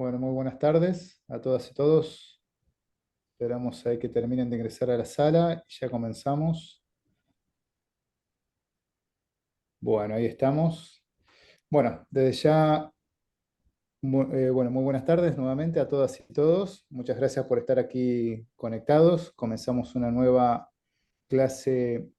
Bueno, muy buenas tardes a todas y todos. Esperamos ahí que terminen de ingresar a la sala y ya comenzamos. Bueno, ahí estamos. Bueno, desde ya, muy buenas tardes nuevamente a todas y todos. Muchas gracias por estar aquí conectados. Comenzamos una nueva clase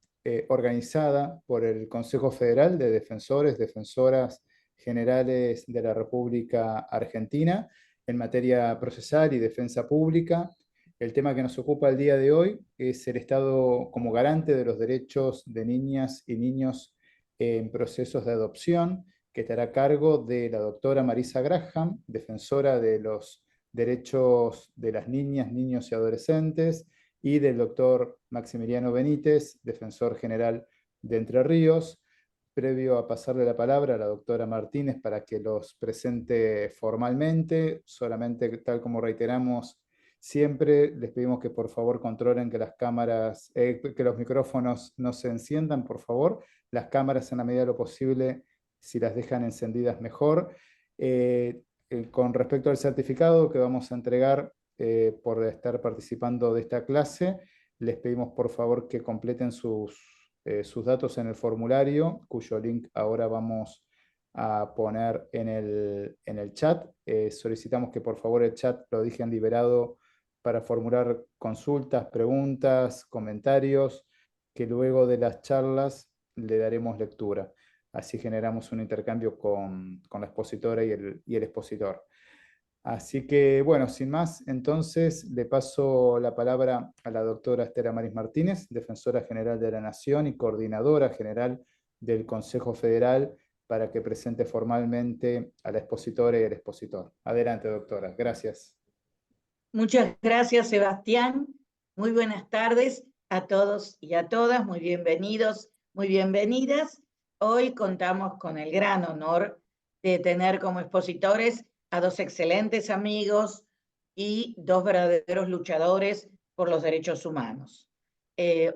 organizada por el Consejo Federal de Defensores, Defensoras Generales de la República Argentina en materia procesal y defensa pública. El tema que nos ocupa el día de hoy es el Estado como garante de los derechos de niñas y niños en procesos de adopción, que estará a cargo de la doctora Marisa Graham, defensora de los derechos de las niñas, niños y adolescentes, y del doctor Maximiliano Benítez, defensor general de Entre Ríos. Previo a pasarle la palabra a la doctora Martínez para que los presente formalmente, solamente tal como reiteramos siempre, les pedimos que por favor controlen que las cámaras, que los micrófonos no se enciendan, por favor. Las cámaras en la medida de lo posible, si las dejan encendidas mejor. Con respecto al certificado que vamos a entregar por estar participando de esta clase, les pedimos por favor que completen sus datos en el formulario, cuyo link ahora vamos a poner en el chat. Solicitamos que por favor el chat lo dejen liberado para formular consultas, preguntas, comentarios, que luego de las charlas le daremos lectura. Así generamos un intercambio con la expositora y el expositor. Así que, bueno, sin más, entonces le paso la palabra a la doctora Esther Amaris Martínez, defensora general de la Nación y coordinadora general del Consejo Federal, para que presente formalmente a la expositora y al expositor. Adelante, doctora. Gracias. Muchas gracias, Sebastián. Muy buenas tardes a todos y a todas. Muy bienvenidos, muy bienvenidas. Hoy contamos con el gran honor de tener como expositores a dos excelentes amigos y dos verdaderos luchadores por los derechos humanos.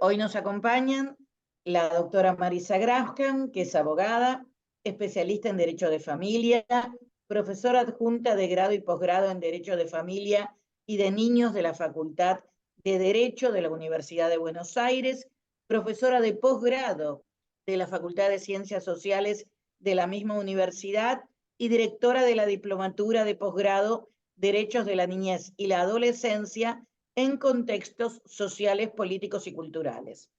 Hoy nos acompañan la doctora Marisa Graham, que es abogada, especialista en Derecho de Familia, profesora adjunta de grado y posgrado en Derecho de Familia y de Niños de la Facultad de Derecho de la Universidad de Buenos Aires, profesora de posgrado de la Facultad de Ciencias Sociales de la misma universidad y directora de la Diplomatura de Posgrado Derechos de la Niñez y la Adolescencia en contextos sociales, políticos y culturales.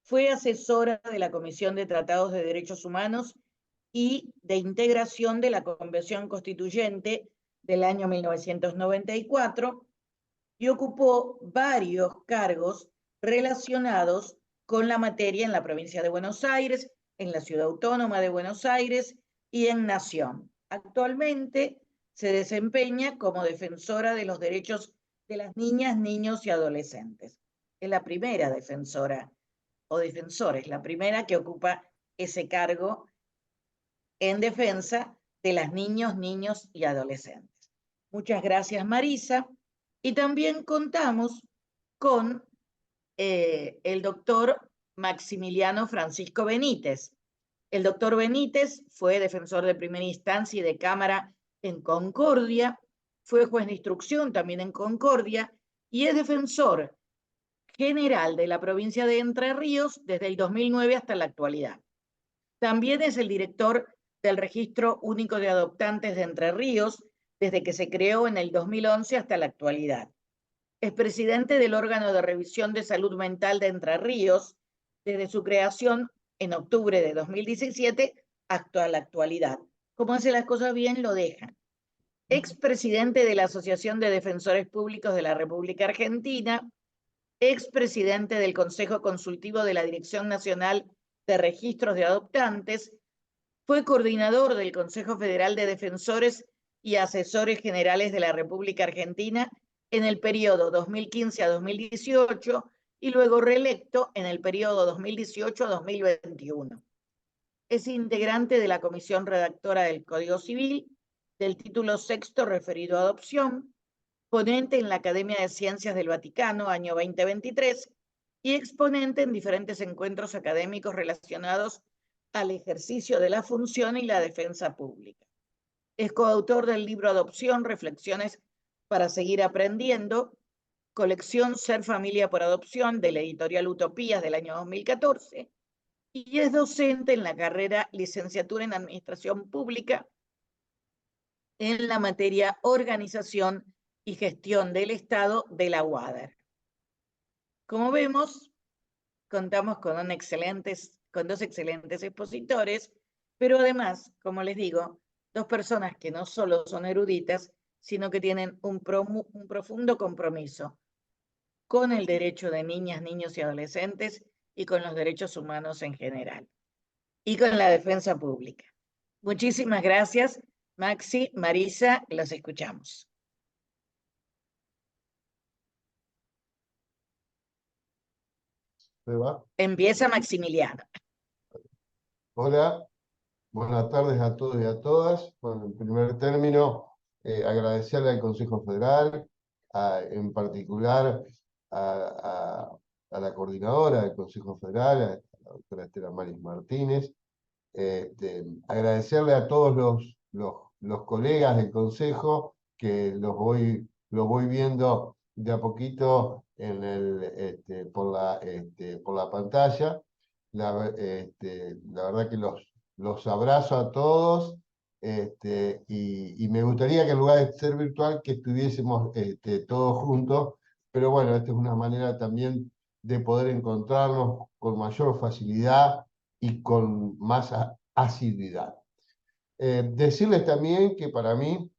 Fue asesora de la Comisión de Tratados de Derechos Humanos y de integración de la Convención Constituyente del año 1994 y ocupó varios cargos relacionados con la materia en la provincia de Buenos Aires, en la Ciudad Autónoma de Buenos Aires y en Nación. Actualmente se desempeña como defensora de los derechos de las niñas, niños y adolescentes. Es la primera defensora o defensora, es la primera que ocupa ese cargo en defensa de las niños, niños y adolescentes. Muchas gracias, Marisa. Y también contamos con el doctor Maximiliano Francisco Benítez. El doctor Benítez fue defensor de primera instancia y de Cámara en Concordia, fue juez de instrucción también en Concordia y es defensor general de la provincia de Entre Ríos desde el 2009 hasta la actualidad. También es el director del Registro Único de Adoptantes de Entre Ríos desde que se creó en el 2011 hasta la actualidad. Es presidente del órgano de revisión de salud mental de Entre Ríos desde su creación en octubre de 2017 hasta la actualidad. Como hace las cosas bien, lo dejan. Expresidente de la Asociación de Defensores Públicos de la República Argentina, expresidente del Consejo Consultivo de la Dirección Nacional de Registros de Adoptantes, fue coordinador del Consejo Federal de Defensores y Asesores Generales de la República Argentina en el periodo 2015 a 2018 y luego reelecto en el periodo 2018 a 2021. Es integrante de la comisión redactora del Código Civil, del título sexto referido a adopción, ponente en la Academia de Ciencias del Vaticano, año 2023, y exponente en diferentes encuentros académicos relacionados al ejercicio de la función y la defensa pública. Es coautor del libro Adopción, Reflexiones para seguir aprendiendo, colección Ser Familia por Adopción de la editorial Utopías del año 2014, y es docente en la carrera Licenciatura en Administración Pública en la materia Organización y Gestión del Estado de la UADER. Como vemos, contamos con dos excelentes expositores, pero además, como les digo, dos personas que no solo son eruditas, sino que tienen un profundo compromiso con el derecho de niñas, niños y adolescentes y con los derechos humanos en general, y con la defensa pública. Muchísimas gracias, Maxi, Marisa, los escuchamos. Empieza Maximiliano. Hola, buenas tardes a todos y a todas. Bueno, en primer término, agradecerle al Consejo Federal, en particular a la coordinadora del Consejo Federal, a la doctora Estela Maris Martínez, agradecerle a todos los colegas del Consejo, que los voy viendo de a poquito por la pantalla. La verdad que los abrazo a todos, y me gustaría que en lugar de ser virtual que estuviésemos todos juntos, pero bueno, esta es una manera también de poder encontrarnos con mayor facilidad y con más asiduidad. Decirles también que para mí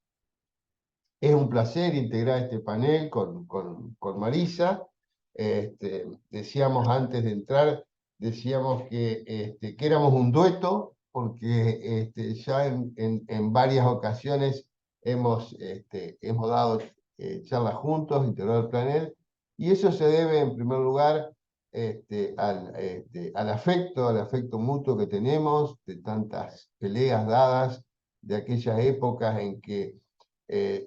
es un placer integrar este panel con Marisa. Decíamos antes de entrar, decíamos que éramos un dueto, porque ya en varias ocasiones hemos dado charlas juntos, integrado el panel, y eso se debe en primer lugar al afecto mutuo que tenemos, de tantas peleas dadas, de aquellas épocas en que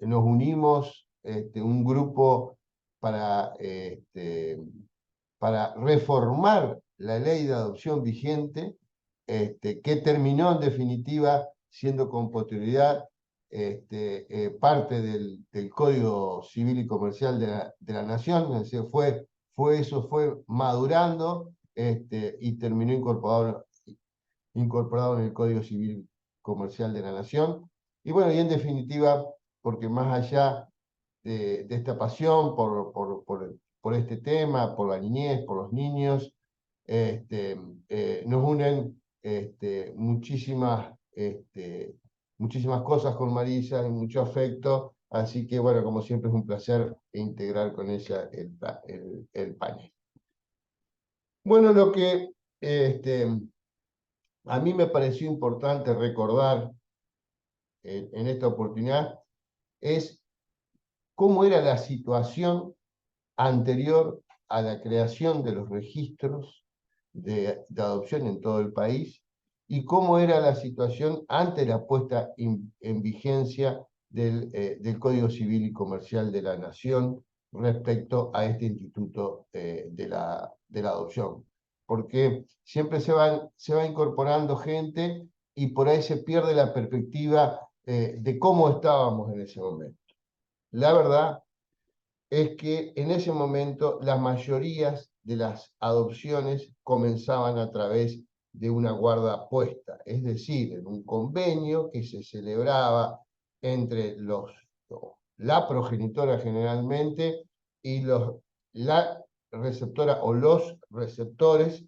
nos unimos un grupo para reformar la ley de adopción vigente, que terminó en definitiva siendo con posterioridad parte del Código Civil y Comercial de la Nación. Es decir, eso fue madurando y terminó incorporado en el Código Civil Comercial de la Nación. Y bueno, y en definitiva, porque más allá de esta pasión por este tema, por la niñez, por los niños, nos unen muchísimas cosas con Marisa y mucho afecto. Así que bueno, como siempre es un placer integrar con ella el panel. Bueno, lo que a mí me pareció importante recordar en esta oportunidad es cómo era la situación anterior a la creación de los registros de adopción en todo el país, y cómo era la situación ante la puesta en vigencia del Código Civil y Comercial de la Nación respecto a este instituto de la adopción. Porque siempre se va incorporando gente y por ahí se pierde la perspectiva de cómo estábamos en ese momento. La verdad es que en ese momento las mayorías de las adopciones comenzaban a través de una guarda puesta, es decir, en un convenio que se celebraba entre la progenitora generalmente y la receptora o los receptores,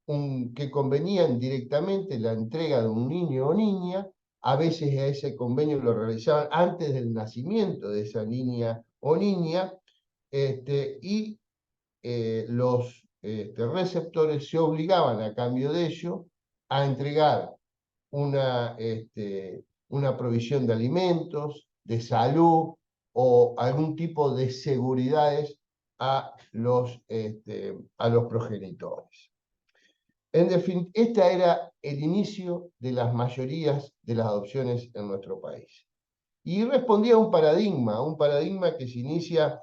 que convenían directamente la entrega de un niño o niña. A veces a ese convenio lo realizaban antes del nacimiento de esa niña o niña, y los receptores se obligaban a cambio de ello a entregar una provisión de alimentos, de salud o algún tipo de seguridades a los progenitores. En definitiva, este era el inicio de las mayorías de las adopciones en nuestro país. Y respondía a un paradigma que se inicia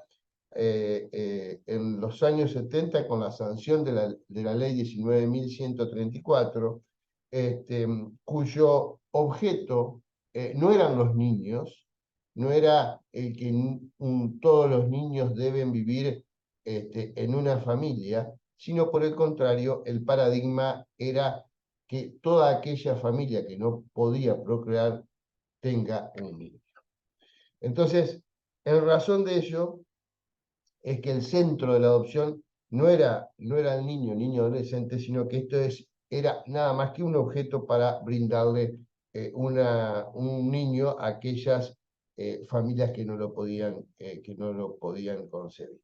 en los años 70 con la sanción de la ley 19.134, cuyo objeto no eran los niños, no era el que todos los niños deben vivir en una familia, sino por el contrario, el paradigma era que toda aquella familia que no podía procrear tenga un niño. Entonces, en razón de ello, es que el centro de la adopción no era el niño adolescente, sino que era nada más que un objeto para brindarle un niño a aquellas familias que no lo podían concebir.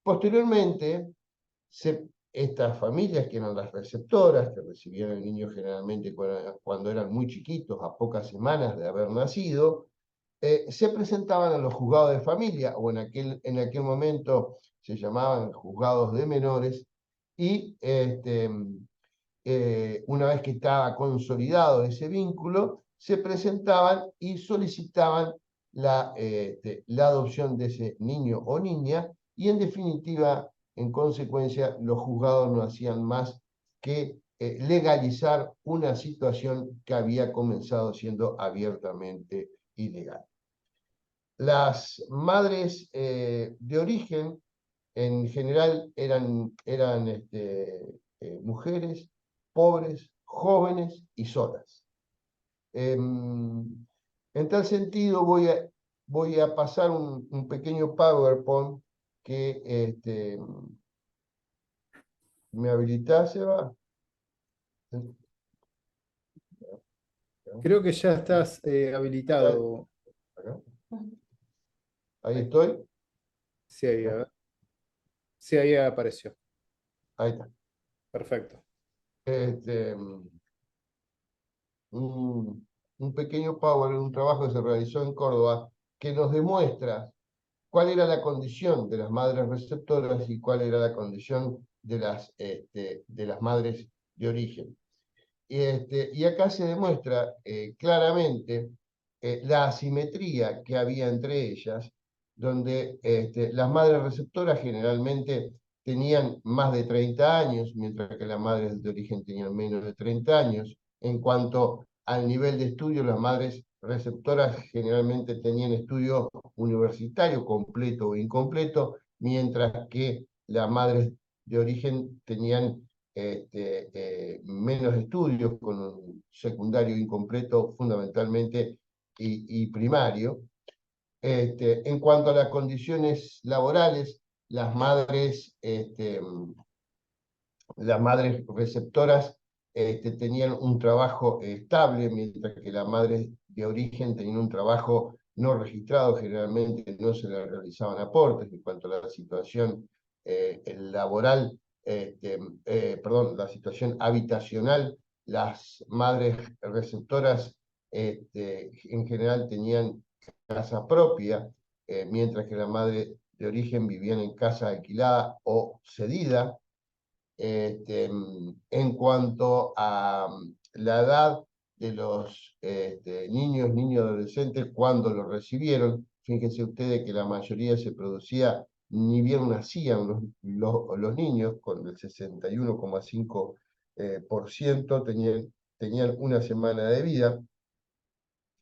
Posteriormente, estas familias, que eran las receptoras, que recibían al niño generalmente cuando eran muy chiquitos, a pocas semanas de haber nacido, se presentaban a los juzgados de familia, o en aquel momento se llamaban juzgados de menores, y una vez que estaba consolidado ese vínculo, se presentaban y solicitaban la adopción de ese niño o niña, y en definitiva, en consecuencia, los juzgados no hacían más que legalizar una situación que había comenzado siendo abiertamente ilegal. Las madres de origen, en general, eran mujeres pobres, jóvenes y solas. En tal sentido, voy a pasar un pequeño PowerPoint que me habilita, Seba. Creo que ya estás habilitado. Acá. Ahí estoy. Sí, ahí, a ver. Sí, ahí apareció. Ahí está. Perfecto. Un pequeño un trabajo que se realizó en Córdoba, que nos demuestra cuál era la condición de las madres receptoras y cuál era la condición de las madres de origen. Y acá se demuestra claramente la asimetría que había entre ellas, donde las madres receptoras generalmente tenían más de 30 años, mientras que las madres de origen tenían menos de 30 años. En cuanto al nivel de estudio, las madres receptoras generalmente tenían estudio universitario completo o incompleto, mientras que las madres de origen tenían menos estudios, con un secundario incompleto fundamentalmente y primario. En cuanto a las condiciones laborales, las madres receptoras tenían un trabajo estable, mientras que las madres de origen tenían un trabajo no registrado, generalmente no se les realizaban aportes. En cuanto a la situación laboral, la situación habitacional, las madres receptoras en general tenían casa propia, mientras que la madre de origen vivían en casa alquilada o cedida. En cuanto a la edad de los niños y adolescentes cuando lo recibieron, fíjense ustedes que la mayoría se producía ni bien nacían los niños, con el 61,5% tenían una semana de vida,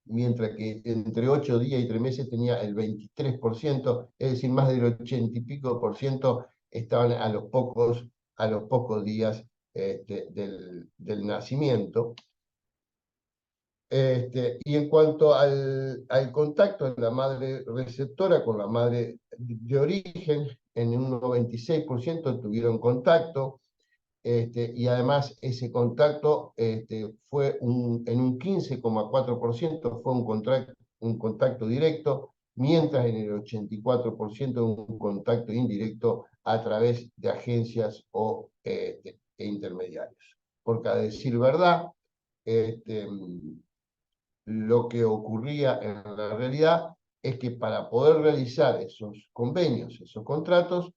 mientras que entre 8 días y 3 meses tenía el 23%, es decir, más del 80 y pico por ciento estaban a los pocos días del nacimiento. Y en cuanto al contacto de la madre receptora con la madre de origen, en un 96% tuvieron contacto, y además ese contacto fue en un 15,4% fue un contacto directo, mientras en el 84% un contacto indirecto a través de agencias e intermediarios. Porque a decir verdad, lo que ocurría en la realidad es que para poder realizar esos convenios, esos contratos,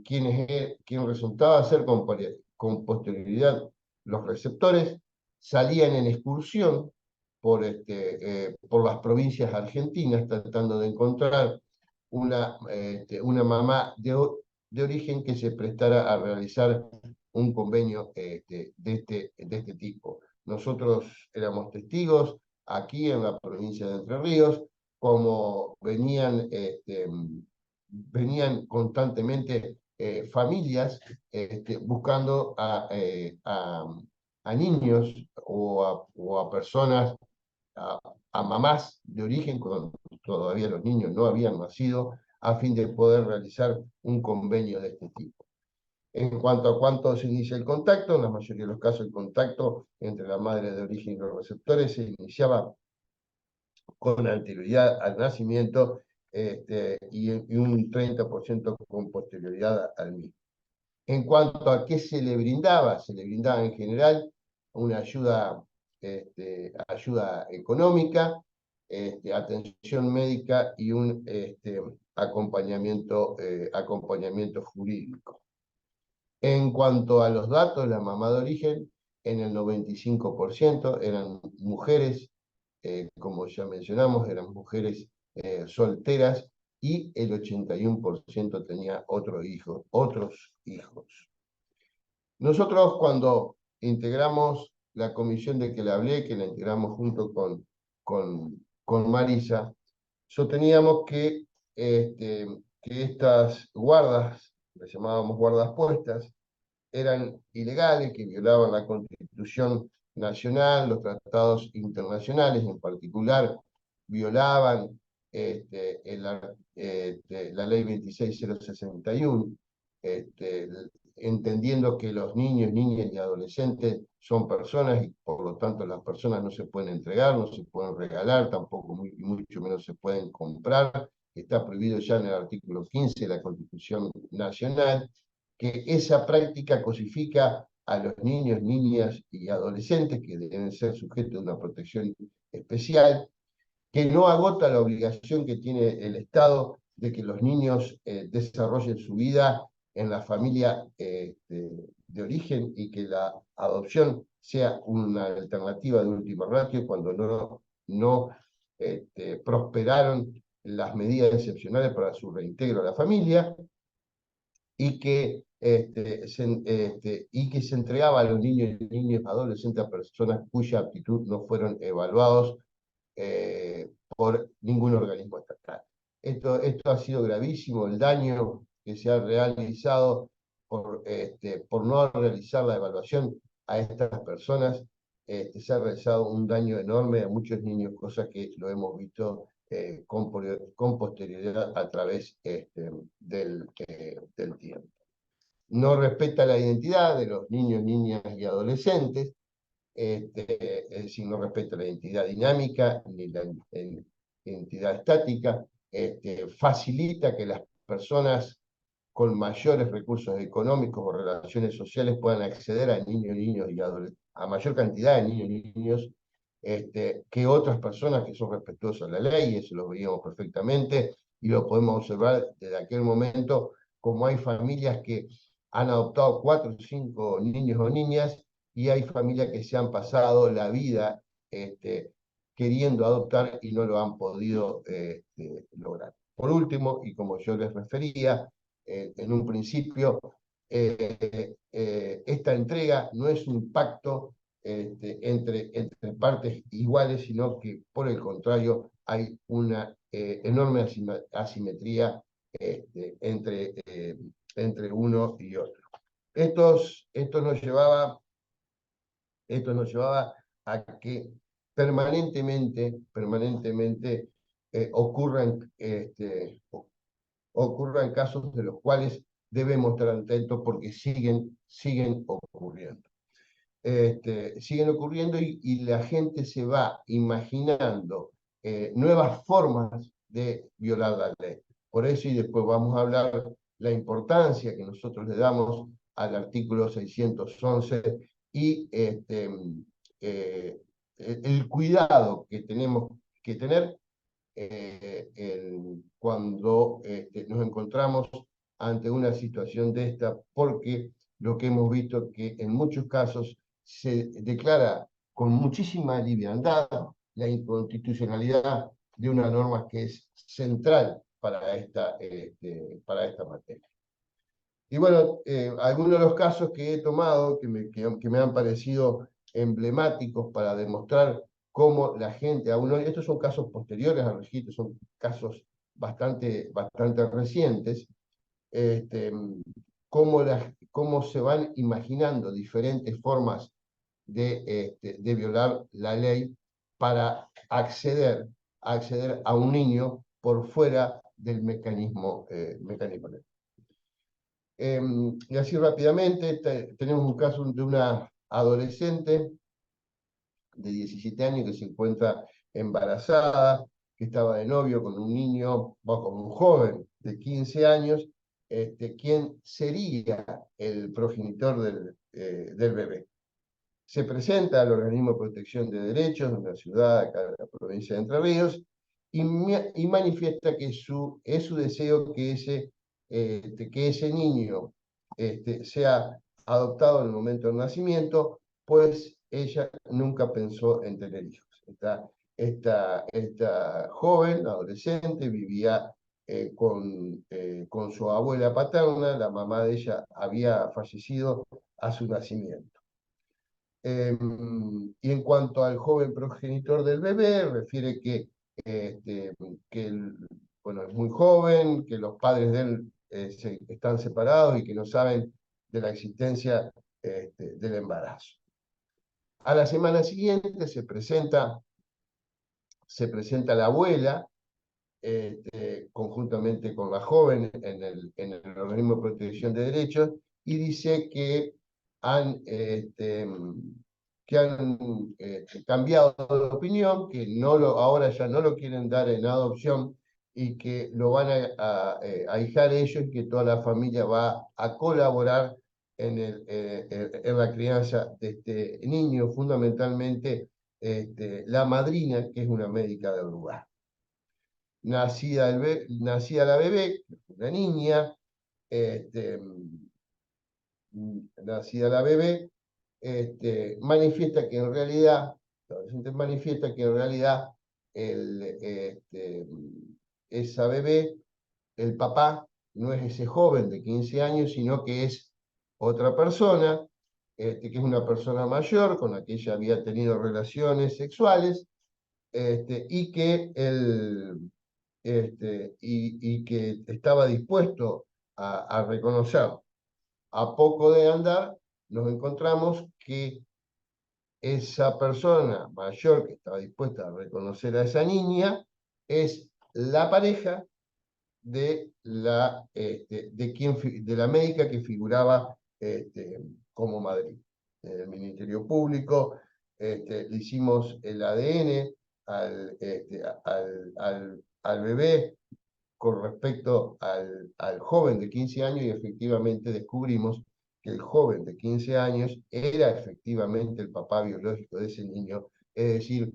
quien resultaba ser con posterioridad los receptores, salían en excursión por las provincias argentinas tratando de encontrar una mamá de origen que se prestara a realizar un convenio de este tipo. nosotros éramos testigos aquí en la provincia de Entre Ríos, como venían constantemente familias buscando a niños o a personas, a, a mamás de origen, cuando todavía los niños no habían nacido, a fin de poder realizar un convenio de este tipo. En cuanto a cuánto se inicia el contacto, en la mayoría de los casos el contacto entre la madre de origen y los receptores se iniciaba con anterioridad al nacimiento y un 30% con posterioridad al mismo. En cuanto a qué se le brindaba en general una ayuda económica, atención médica y un acompañamiento jurídico. En cuanto a los datos, la mamá de origen, en el 95% eran mujeres, como ya mencionamos, eran mujeres solteras, y el 81% tenía otros hijos. Nosotros, cuando integramos la comisión de que le hablé, que la integramos junto con Marisa, sosteníamos que estas guardas, las llamábamos guardas puestas, eran ilegales, que violaban la Constitución Nacional, los tratados internacionales, en particular violaban la Ley 26061, entendiendo que los niños, niñas y adolescentes son personas, y por lo tanto las personas no se pueden entregar, no se pueden regalar, tampoco mucho menos se pueden comprar. Está prohibido ya en el artículo 15 de la Constitución Nacional, que esa práctica cosifica a los niños, niñas y adolescentes, que deben ser sujetos de una protección especial, que no agota la obligación que tiene el Estado de que los niños desarrollen su vida en la familia de origen, y que la adopción sea una alternativa de última ratio cuando no prosperaron las medidas excepcionales para su reintegro a la familia, y que se entregaba a los niños y niñas adolescentes a personas cuya aptitud no fueron evaluados por ningún organismo estatal. Esto ha sido gravísimo, el daño que se ha realizado por no realizar la evaluación a estas personas. Se ha realizado un daño enorme a muchos niños, cosa que lo hemos visto con posterioridad a través del tiempo. No respeta la identidad de los niños, niñas y adolescentes, es decir, no respeta la identidad dinámica ni la identidad estática, facilita que las personas con mayores recursos económicos o relaciones sociales puedan acceder a niños, niños y adolescentes, a mayor cantidad de niños y niños que otras personas que son respetuosas de la ley. Eso lo veíamos perfectamente y lo podemos observar desde aquel momento, como hay familias que han adoptado 4 o 5 niños o niñas, y hay familias que se han pasado la vida queriendo adoptar y no lo han podido lograr. Por último, y como yo les refería en un principio, esta entrega no es un pacto entre partes iguales, sino que por el contrario hay una enorme asimetría entre uno y otro. Esto nos llevaba a que permanentemente ocurran casos de los cuales debemos estar atentos, porque siguen ocurriendo. Siguen ocurriendo, y la gente se va imaginando nuevas formas de violar la ley. Por eso, y después vamos a hablar la importancia que nosotros le damos al artículo 611 y el cuidado que tenemos que tener cuando nos encontramos ante una situación de esta, porque lo que hemos visto que en muchos casos se declara con muchísima liviandad la inconstitucionalidad de una norma que es central para esta materia. Y bueno, algunos de los casos que he tomado, que me han parecido emblemáticos para demostrar cómo la gente, aún hoy, estos son casos posteriores al registro, son casos bastante recientes, cómo se van imaginando diferentes formas de violar la ley para acceder a un niño por fuera del mecanismo legal. Y así rápidamente, tenemos un caso de una adolescente de 17 años que se encuentra embarazada, que estaba de novio con un niño, con un joven de 15 años, quien sería el progenitor del bebé. Se presenta al Organismo de Protección de Derechos de una ciudad acá de la provincia de Entre Ríos y manifiesta que es su deseo que ese niño sea adoptado en el momento del nacimiento, pues ella nunca pensó en tener hijos. Esta joven, adolescente, vivía con su abuela paterna, la mamá de ella había fallecido a su nacimiento. Y en cuanto al joven progenitor del bebé, refiere que bueno, es muy joven, que los padres de él están separados y que no saben de la existencia del embarazo. A la semana siguiente se presenta la abuela, conjuntamente con la joven en el Organismo de Protección de Derechos, y dice que han cambiado de opinión, que ahora ya no lo quieren dar en adopción y que lo van a ahijar ellos y que toda la familia va a colaborar en la crianza de este niño, fundamentalmente la madrina, que es una médica del lugar. Nacida la bebé, una niña, nacida la bebé, manifiesta que en realidad, la adolescente manifiesta que en realidad esa bebé, el papá, no es ese joven de 15 años, sino que es otra persona, que es una persona mayor con la que ella había tenido relaciones sexuales, y que y que estaba dispuesto a reconocerlo. A poco de andar, nos encontramos que esa persona mayor que estaba dispuesta a reconocer a esa niña es la pareja de la médica que figuraba como madrina. En el Ministerio Público le hicimos el ADN al bebé con respecto al joven de 15 años y efectivamente descubrimos que el joven de 15 años era efectivamente el papá biológico de ese niño, es decir,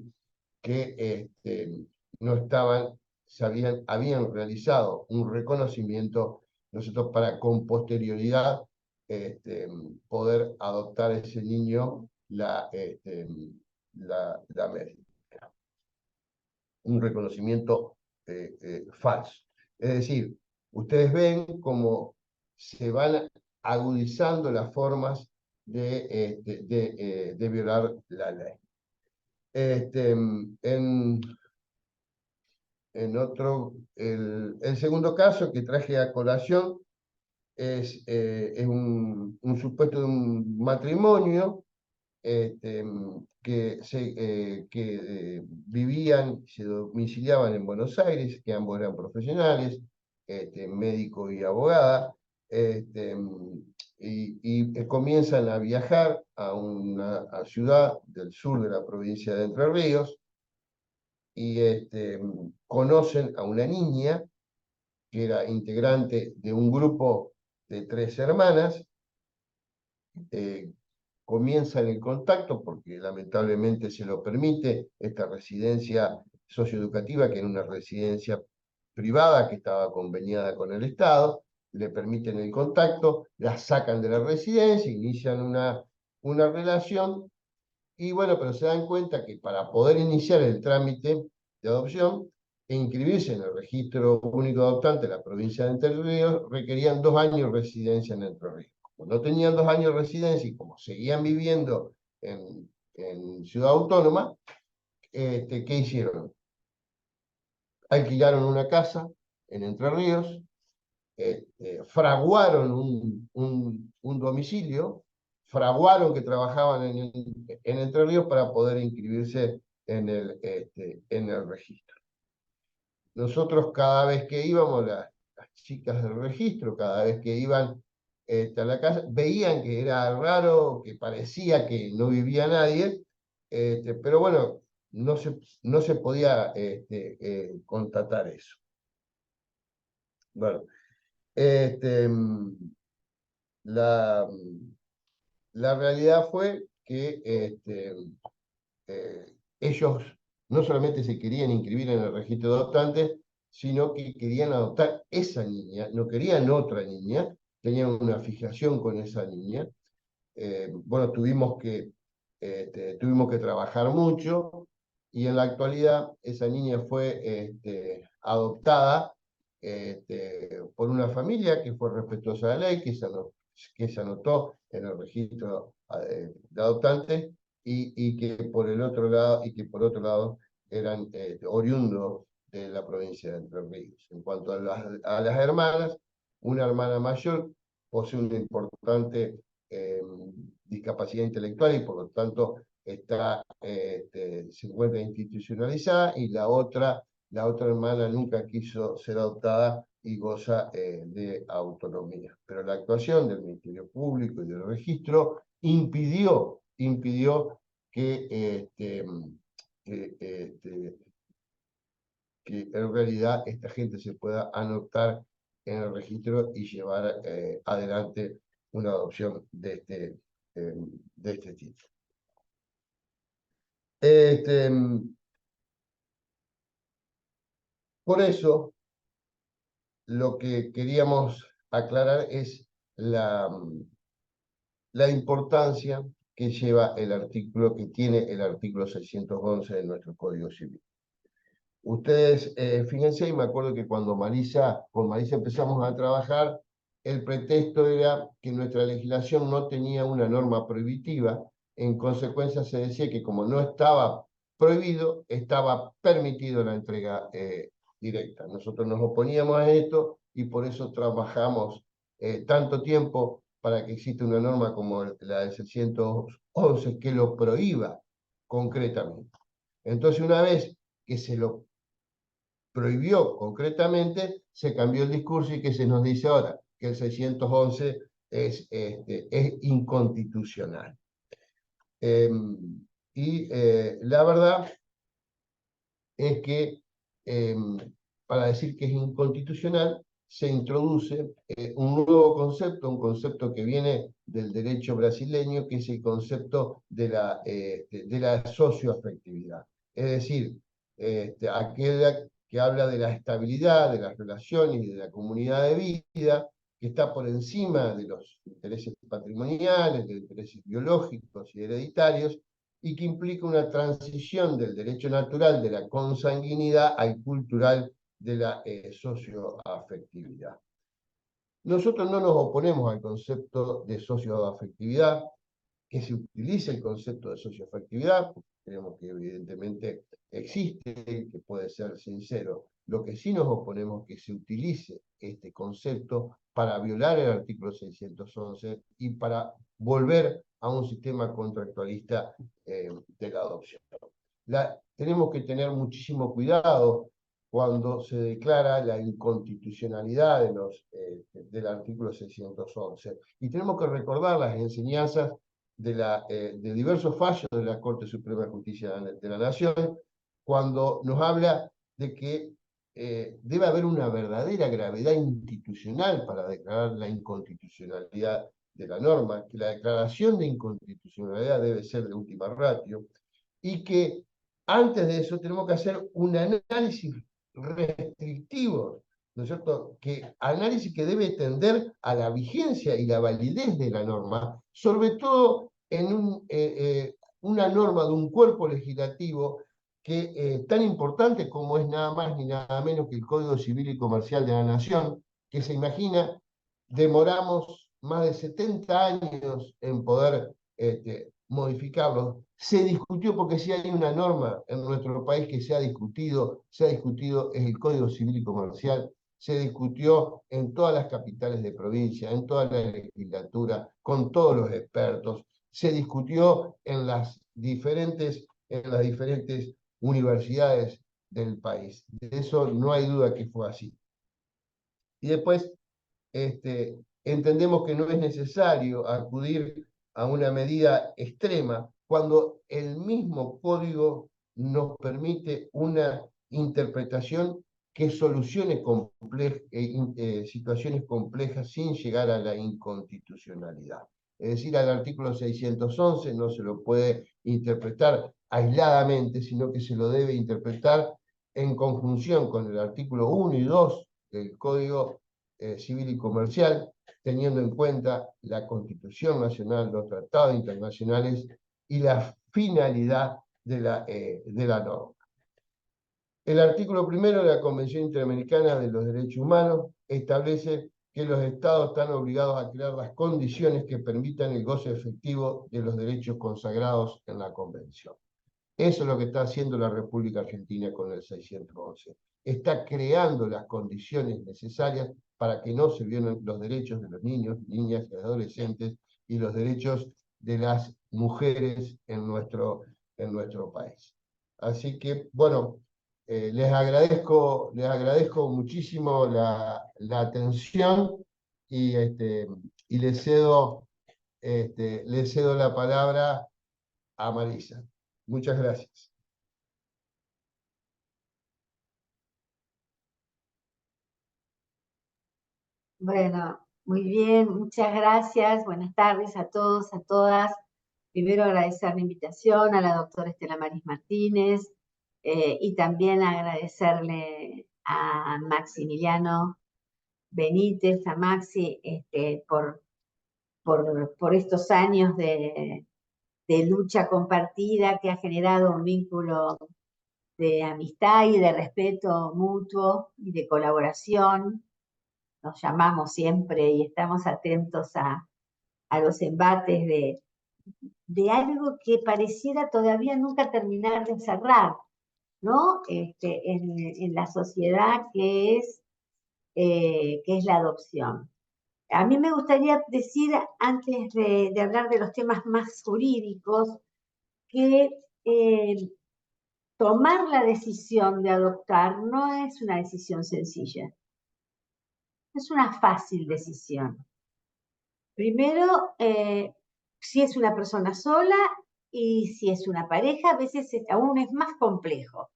que no habían realizado un reconocimiento nosotros para con posterioridad poder adoptar a ese niño la médica. Un reconocimiento falso. Es decir, ustedes ven cómo se van agudizando las formas de violar la ley. El segundo caso que traje a colación es un supuesto de un matrimonio que vivían, se domiciliaban en Buenos Aires, que ambos eran profesionales, médico y abogada, y comienzan a viajar a una ciudad del sur de la provincia de Entre Ríos, y conocen a una niña que era integrante de un grupo de 3 hermanas, comienzan el contacto, porque lamentablemente se lo permite, esta residencia socioeducativa, que era una residencia privada que estaba conveniada con el Estado, le permiten el contacto, la sacan de la residencia, inician una relación, y bueno, pero se dan cuenta que para poder iniciar el trámite de adopción e inscribirse en el registro único adoptante de la provincia de Entre Ríos, requerían 2 años de residencia en Entre Ríos. Como no tenían 2 años de residencia y como seguían viviendo en en Ciudad Autónoma, ¿qué hicieron? Alquilaron una casa en Entre Ríos, fraguaron un domicilio, fraguaron que trabajaban en Entre Ríos para poder inscribirse en el registro. Nosotros cada vez que íbamos, las chicas del registro, cada vez que iban a la casa, veían que era raro, que parecía que no vivía nadie, pero bueno, no se podía constatar eso. Bueno, la, la realidad fue que ellos no solamente se querían inscribir en el registro de adoptantes, sino que querían adoptar esa niña, no querían otra niña, tenían una fijación con esa niña. Bueno, tuvimos que trabajar mucho, y en la actualidad esa niña fue adoptada por una familia que fue respetuosa de la ley, que se anotó en el registro de adoptantes, y que por otro lado eran oriundos de la provincia de Entre Ríos. En cuanto a las hermanas, una hermana mayor posee una importante discapacidad intelectual y por lo tanto se encuentra institucionalizada, y la otra hermana nunca quiso ser adoptada y goza de autonomía. Pero la actuación del Ministerio Público y del registro impidió que, que en realidad esta gente se pueda anotar en el registro y llevar adelante una adopción de este tipo. Por eso, lo que queríamos aclarar es la importancia que lleva que tiene el artículo 611 de nuestro Código Civil. Ustedes, fíjense, y me acuerdo que cuando con Marisa empezamos a trabajar, el pretexto era que nuestra legislación no tenía una norma prohibitiva. En consecuencia se decía que como no estaba prohibido, estaba permitido la entrega directa. Nosotros nos oponíamos a esto y por eso trabajamos tanto tiempo para que exista una norma como la del 611 que lo prohíba concretamente. Entonces, una vez que se lo prohibió concretamente, se cambió el discurso, y que se nos dice ahora que el 611 es inconstitucional. La verdad es que para decir que es inconstitucional se introduce un nuevo concepto, un concepto que viene del derecho brasileño, que es el concepto de la socioafectividad. Es decir, aquella que habla de la estabilidad de las relaciones y de la comunidad de vida, que está por encima de los intereses patrimoniales, de los intereses biológicos y hereditarios, y que implica una transición del derecho natural de la consanguinidad al cultural de la socioafectividad. Nosotros no nos oponemos al concepto de socioafectividad, que se utilice el concepto de socioafectividad, porque creemos que evidentemente existe, que puede ser sincero. Lo que sí nos oponemos es que se utilice este concepto para violar el artículo 611 y para volver a un sistema contractualista de la adopción. Tenemos que tener muchísimo cuidado cuando se declara la inconstitucionalidad del artículo 611. Y tenemos que recordar las enseñanzas de diversos fallos de la Corte Suprema de Justicia de la Nación, cuando nos habla de que debe haber una verdadera gravedad institucional para declarar la inconstitucionalidad de la norma, que la declaración de inconstitucionalidad debe ser de última ratio, y que antes de eso tenemos que hacer un análisis restrictivo, ¿no es cierto? Análisis que debe tender a la vigencia y la validez de la norma, sobre todo en una norma de un cuerpo legislativo tan importante como es nada más ni nada menos que el Código Civil y Comercial de la Nación, que se imagina, demoramos más de 70 años en poder modificarlos. Se discutió, porque si hay una norma en nuestro país que se ha discutido, es el Código Civil y Comercial. Se discutió en todas las capitales de provincia, en toda la legislatura, con todos los expertos. Se discutió en las diferentes universidades del país. De eso no hay duda que fue así. Y después entendemos que no es necesario acudir a una medida extrema cuando el mismo código nos permite una interpretación que solucione situaciones complejas sin llegar a la inconstitucionalidad. Es decir, al artículo 611 no se lo puede interpretar aisladamente, sino que se lo debe interpretar en conjunción con el artículo 1 y 2 del Código Civil y Comercial, teniendo en cuenta la Constitución Nacional, los tratados internacionales y la finalidad de la norma. El artículo 1 de la Convención Interamericana de los Derechos Humanos establece que los Estados están obligados a crear las condiciones que permitan el goce efectivo de los derechos consagrados en la Convención. Eso es lo que está haciendo la República Argentina con el 611. Está creando las condiciones necesarias para que no se violen los derechos de los niños, niñas y adolescentes y los derechos de las mujeres en nuestro país. Así que, bueno, les agradezco muchísimo la atención y le cedo la palabra a Marisa. Muchas gracias. Bueno, muy bien, muchas gracias. Buenas tardes a todos, a todas. Primero agradecer la invitación a la doctora Estela Maris Martínez y también agradecerle a Maximiliano Benítez, a Maxi, por estos años de lucha compartida que ha generado un vínculo de amistad y de respeto mutuo y de colaboración. Nos llamamos siempre y estamos atentos a los embates de algo que pareciera todavía nunca terminar de cerrar, ¿no? En la sociedad que es la adopción. A mí me gustaría decir, antes de hablar de los temas más jurídicos, que tomar la decisión de adoptar no es una decisión sencilla. Es una fácil decisión. Primero, si es una persona sola y si es una pareja, a veces aún es más complejo.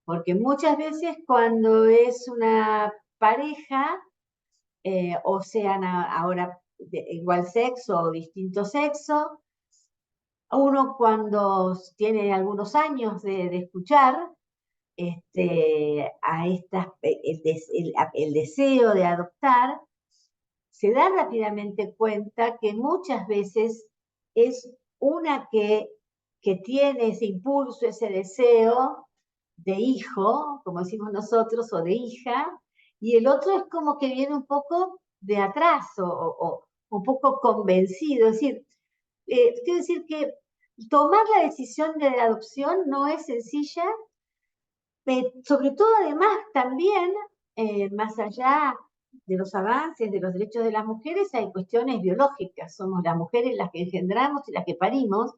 Porque muchas veces cuando es una pareja, o sean ahora de igual sexo o distinto sexo, uno cuando tiene algunos años de escuchar el deseo de adoptar, se da rápidamente cuenta que muchas veces es una que tiene ese impulso, ese deseo de hijo, como decimos nosotros, o de hija, y el otro es como que viene un poco de atrás o un poco convencido. Es decir, quiero decir que tomar la decisión de la adopción no es sencilla, sobre todo además también, más allá de los avances de los derechos de las mujeres, hay cuestiones biológicas. Somos las mujeres las que engendramos y las que parimos.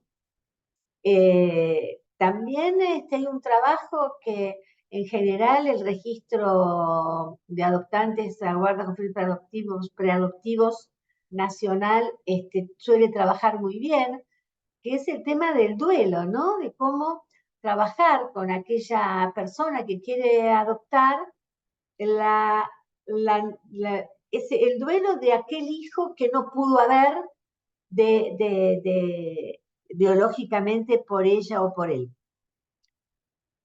También hay un trabajo que en general el registro de adoptantes a guarda con fines preadoptivos nacional suele trabajar muy bien, que es el tema del duelo, ¿no? De cómo trabajar con aquella persona que quiere adoptar el duelo de aquel hijo que no pudo haber biológicamente por ella o por él.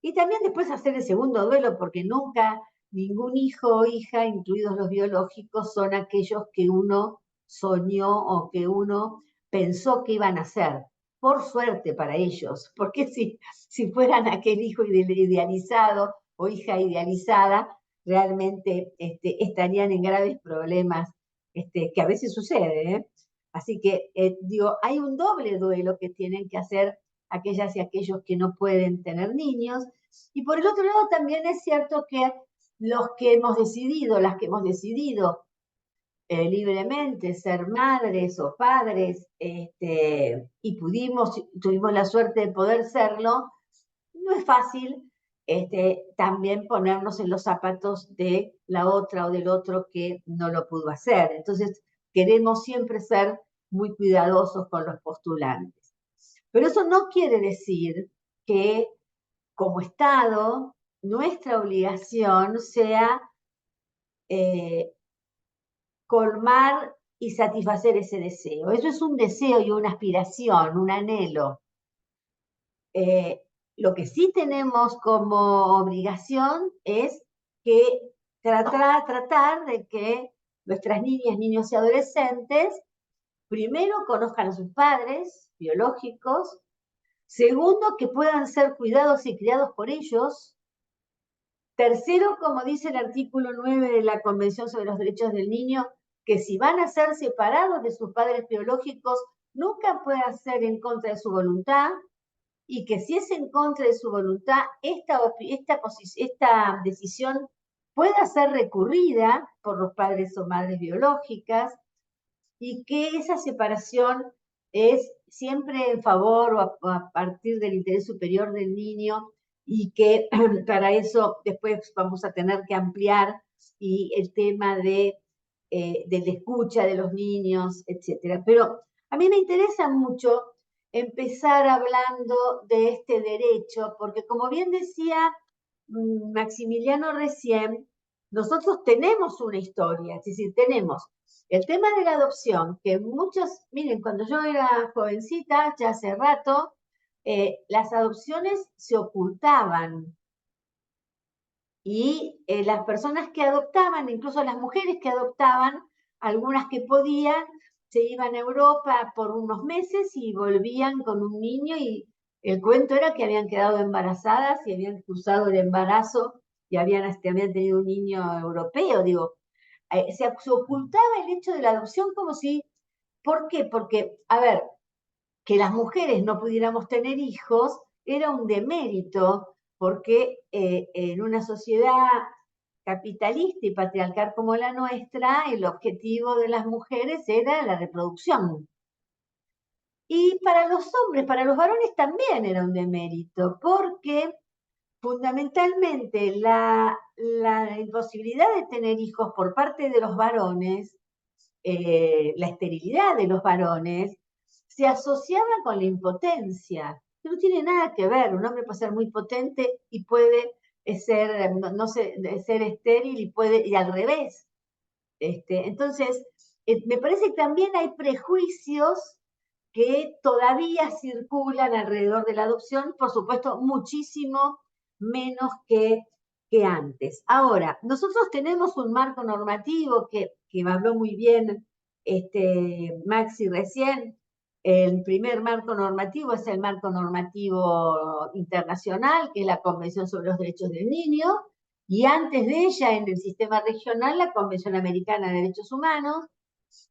Y también después hacer el segundo duelo, porque nunca ningún hijo o hija, incluidos los biológicos, son aquellos que uno soñó o que uno pensó que iban a ser. Por suerte para ellos, porque si fueran aquel hijo idealizado o hija idealizada, realmente estarían en graves problemas, que a veces sucede, Así que, digo, hay un doble duelo que tienen que hacer aquellas y aquellos que no pueden tener niños. Y por el otro lado también es cierto que los que hemos decidido, las que hemos decidido libremente ser madres o padres, y tuvimos la suerte de poder serlo, no es fácil también ponernos en los zapatos de la otra o del otro que no lo pudo hacer. Entonces, queremos siempre ser muy cuidadosos con los postulantes. Pero eso no quiere decir que como Estado nuestra obligación sea colmar y satisfacer ese deseo. Eso es un deseo y una aspiración, un anhelo. Lo que sí tenemos como obligación es que tratar de que nuestras niñas, niños y adolescentes primero conozcan a sus padres biológicos, segundo, que puedan ser cuidados y criados por ellos, tercero, como dice el artículo 9 de la Convención sobre los Derechos del Niño, que si van a ser separados de sus padres biológicos, nunca puedan ser en contra de su voluntad, y que si es en contra de su voluntad, esta decisión pueda ser recurrida por los padres o madres biológicas, y que esa separación es siempre en favor o a partir del interés superior del niño, y que para eso después vamos a tener que ampliar y el tema de la escucha de los niños, etc. Pero a mí me interesa mucho empezar hablando de este derecho, porque como bien decía Maximiliano recién, nosotros tenemos una historia, es decir, tenemos el tema de la adopción, que muchos, miren, cuando yo era jovencita, ya hace rato, las adopciones se ocultaban, y las personas que adoptaban, incluso las mujeres que adoptaban, algunas que podían, se iban a Europa por unos meses y volvían con un niño, y el cuento era que habían quedado embarazadas y habían cruzado el embarazo y habían tenido un niño europeo. Digo, se ocultaba el hecho de la adopción como si, ¿por qué? Porque, a ver, que las mujeres no pudiéramos tener hijos era un demérito, porque en una sociedad capitalista y patriarcal como la nuestra, el objetivo de las mujeres era la reproducción. Y para los hombres, para los varones también era un demérito, porque fundamentalmente la imposibilidad de tener hijos por parte de los varones, la esterilidad de los varones, se asociaba con la impotencia. No tiene nada que ver, un hombre puede ser muy potente y puede ser, ser estéril, y al revés. Entonces, me parece que también hay prejuicios que todavía circulan alrededor de la adopción, por supuesto, muchísimo menos que antes. Ahora, nosotros tenemos un marco normativo que habló muy bien Maxi recién. El primer marco normativo es el marco normativo internacional, que es la Convención sobre los Derechos del Niño, y antes de ella, en el sistema regional, la Convención Americana de Derechos Humanos,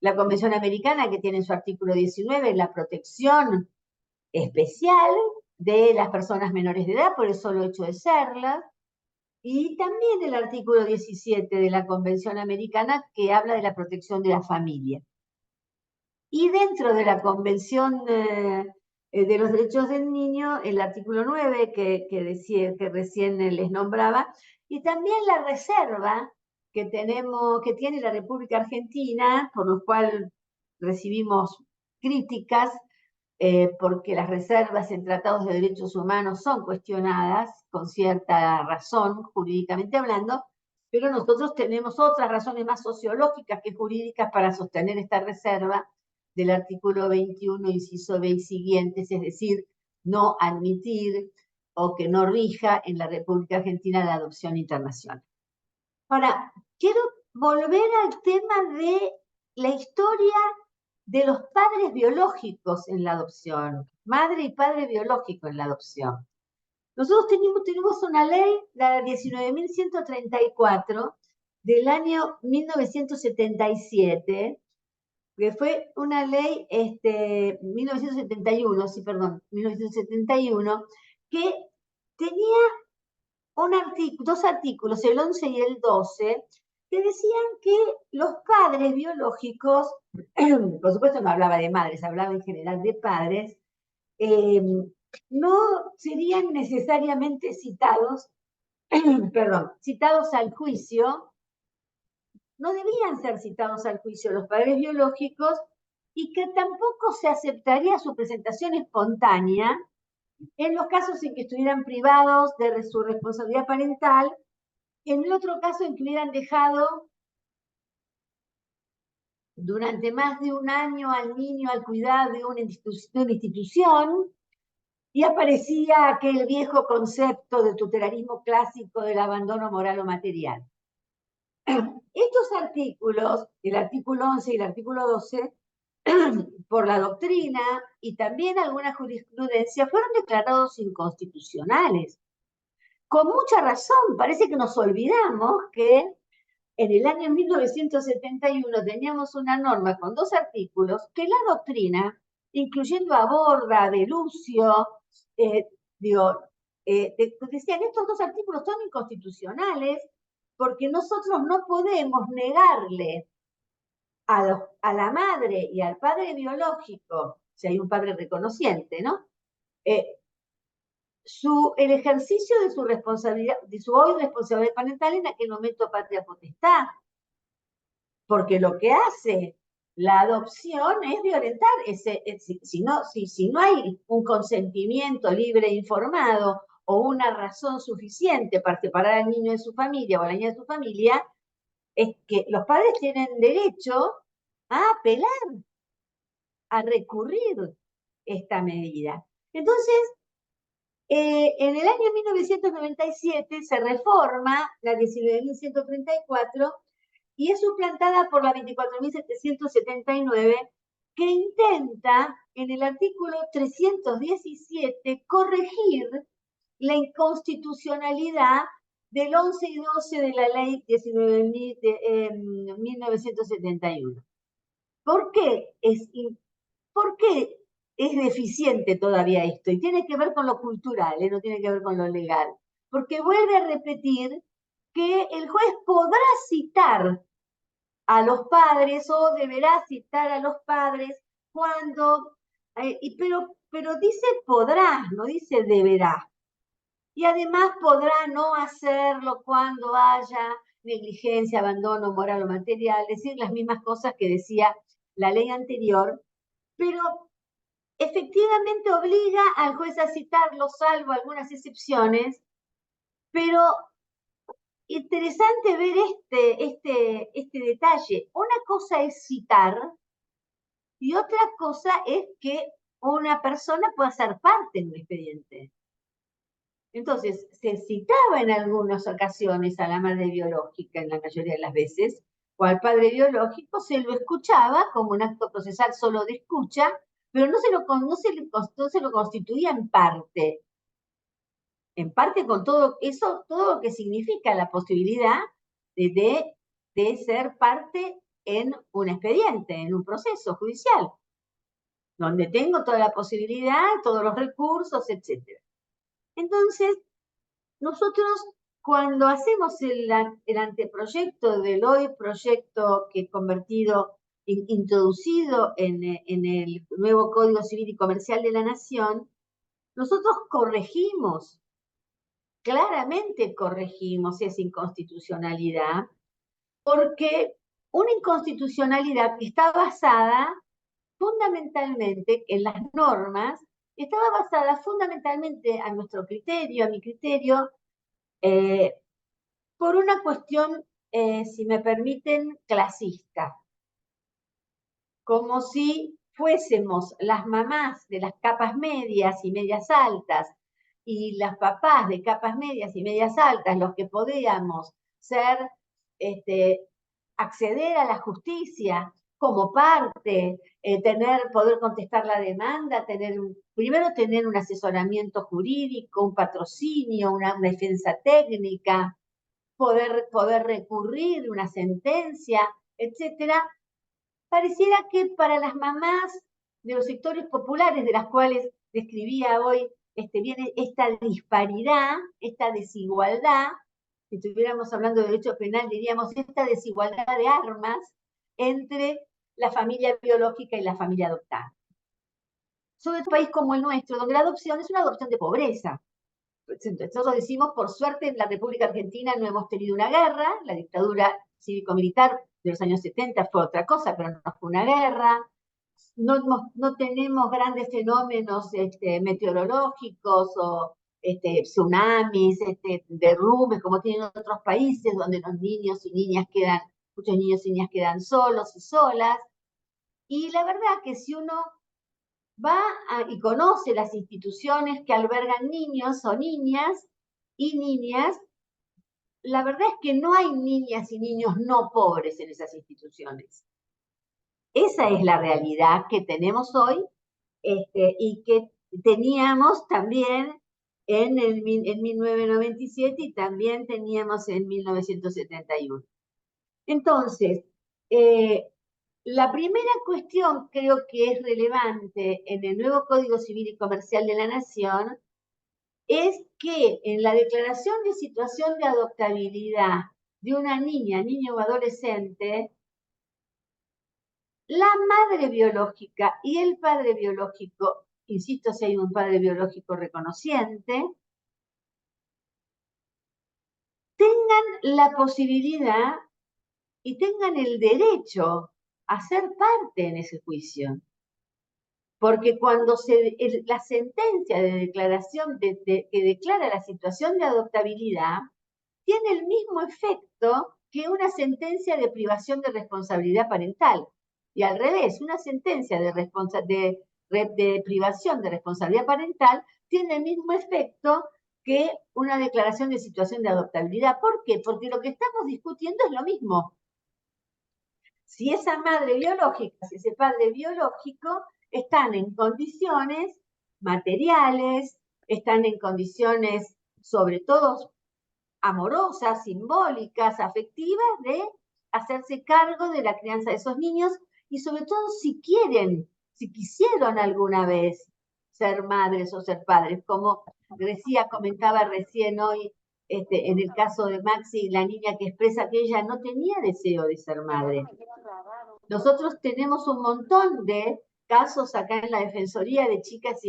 la Convención Americana, que tiene en su artículo 19 la protección especial de las personas menores de edad por el solo hecho de serlas, y también el artículo 17 de la Convención Americana, que habla de la protección de la familia. Y dentro de la Convención de los Derechos del Niño, el artículo 9 que recién les nombraba, y también la reserva que tiene la República Argentina, por lo cual recibimos críticas, porque las reservas en tratados de derechos humanos son cuestionadas con cierta razón, jurídicamente hablando, pero nosotros tenemos otras razones más sociológicas que jurídicas para sostener esta reserva del artículo 21, inciso B y siguientes, es decir, no admitir o que no rija en la República Argentina la adopción internacional. Ahora, quiero volver al tema de la historia de los padres biológicos en la adopción, madre y padre biológico en la adopción. Nosotros tenemos una ley, la 19.134, del año 1977, que fue una ley, 1971, sí, perdón, 1971, que tenía dos artículos, el 11 y el 12, que decían que los padres biológicos, por supuesto no hablaba de madres, hablaba en general de padres, no serían necesariamente citados, perdón, citados al juicio, no debían ser citados al juicio los padres biológicos y que tampoco se aceptaría su presentación espontánea en los casos en que estuvieran privados de su responsabilidad parental, en el otro caso en que hubieran dejado durante más de un año al niño al cuidado de una institución, y aparecía aquel viejo concepto de tutelarismo clásico del abandono moral o material. Estos artículos, el artículo 11 y el artículo 12, por la doctrina y también alguna jurisprudencia, fueron declarados inconstitucionales. Con mucha razón, parece que nos olvidamos que en el año 1971 teníamos una norma con dos artículos que la doctrina, incluyendo a Borda, de Lucio, decían, estos dos artículos son inconstitucionales porque nosotros no podemos negarle a la madre y al padre biológico, si hay un padre reconociente, ¿no? El ejercicio de su responsabilidad, de su hoy responsabilidad parental en aquel momento patria potestad. Porque lo que hace la adopción es violentar si no hay un consentimiento libre e informado o una razón suficiente para separar al niño de su familia o a la niña de su familia, es que los padres tienen derecho a apelar, a recurrir esta medida. Entonces, en el año 1997 se reforma la 19.134 y es suplantada por la 24.779, que intenta, en el artículo 317, corregir la inconstitucionalidad del 11 y 12 de la ley 1971. ¿Por qué es deficiente todavía esto? Y tiene que ver con lo cultural, no tiene que ver con lo legal. Porque vuelve a repetir que el juez podrá citar a los padres o deberá citar a los padres cuando, pero dice podrá, no dice deberá. Y además podrá no hacerlo cuando haya negligencia, abandono moral o material, decir las mismas cosas que decía la ley anterior, pero efectivamente obliga al juez a citarlo, salvo algunas excepciones, pero interesante ver este detalle. Una cosa es citar y otra cosa es que una persona pueda ser parte en un expediente. Entonces, se citaba en algunas ocasiones a la madre biológica, en la mayoría de las veces, o al padre biológico, se lo escuchaba como un acto procesal solo de escucha, pero no se lo constituía en parte. En parte con todo eso, todo lo que significa la posibilidad de ser parte en un expediente, en un proceso judicial, donde tengo toda la posibilidad, todos los recursos, etc. Entonces, nosotros cuando hacemos el anteproyecto del hoy proyecto que introducido en el nuevo Código Civil y Comercial de la Nación, nosotros claramente corregimos esa inconstitucionalidad, porque una inconstitucionalidad que está basada fundamentalmente en las normas, estaba basada fundamentalmente a nuestro criterio, a mi criterio, por una cuestión, si me permiten, clasista. Como si fuésemos las mamás de las capas medias y medias altas y las papás de capas medias y medias altas los que podíamos acceder a la justicia como parte, poder contestar la demanda, primero tener un asesoramiento jurídico, un patrocinio, una defensa técnica, poder recurrir una sentencia, etcétera, pareciera que para las mamás de los sectores populares, de las cuales describía hoy, viene esta disparidad, esta desigualdad. Si estuviéramos hablando de derecho penal, diríamos esta desigualdad de armas entre la familia biológica y la familia adoptada. Sobre todo en un país como el nuestro, donde la adopción es una adopción de pobreza. Nosotros decimos, por suerte, en la República Argentina no hemos tenido una guerra, la dictadura cívico-militar de los años 70 fue otra cosa, pero no fue una guerra. No tenemos grandes fenómenos meteorológicos o tsunamis, derrumbes, como tienen otros países, donde los niños y niñas muchos niños y niñas quedan solos y solas. Y la verdad que si uno va y conoce las instituciones que albergan niños o niñas y niñas, la verdad es que no hay niñas y niños no pobres en esas instituciones. Esa es la realidad que tenemos hoy y que teníamos también en 1997 y también teníamos en 1971. Entonces, la primera cuestión creo que es relevante en el nuevo Código Civil y Comercial de la Nación es que en la declaración de situación de adoptabilidad de una niña, niño o adolescente, la madre biológica y el padre biológico, insisto, si hay un padre biológico reconociente, tengan la posibilidad y tengan el derecho a ser parte en ese juicio. Porque cuando la sentencia de declaración que declara la situación de adoptabilidad tiene el mismo efecto que una sentencia de privación de responsabilidad parental. Y al revés, una sentencia de privación de responsabilidad parental tiene el mismo efecto que una declaración de situación de adoptabilidad. ¿Por qué? Porque lo que estamos discutiendo es lo mismo. Si esa madre biológica, si ese padre biológico están en condiciones materiales, están en condiciones sobre todo amorosas, simbólicas, afectivas, de hacerse cargo de la crianza de esos niños y sobre todo si quisieron alguna vez ser madres o ser padres, como comentaba recién hoy, en el caso de Maxi, la niña que expresa que ella no tenía deseo de ser madre. Nosotros tenemos un montón de casos acá en la Defensoría de chicas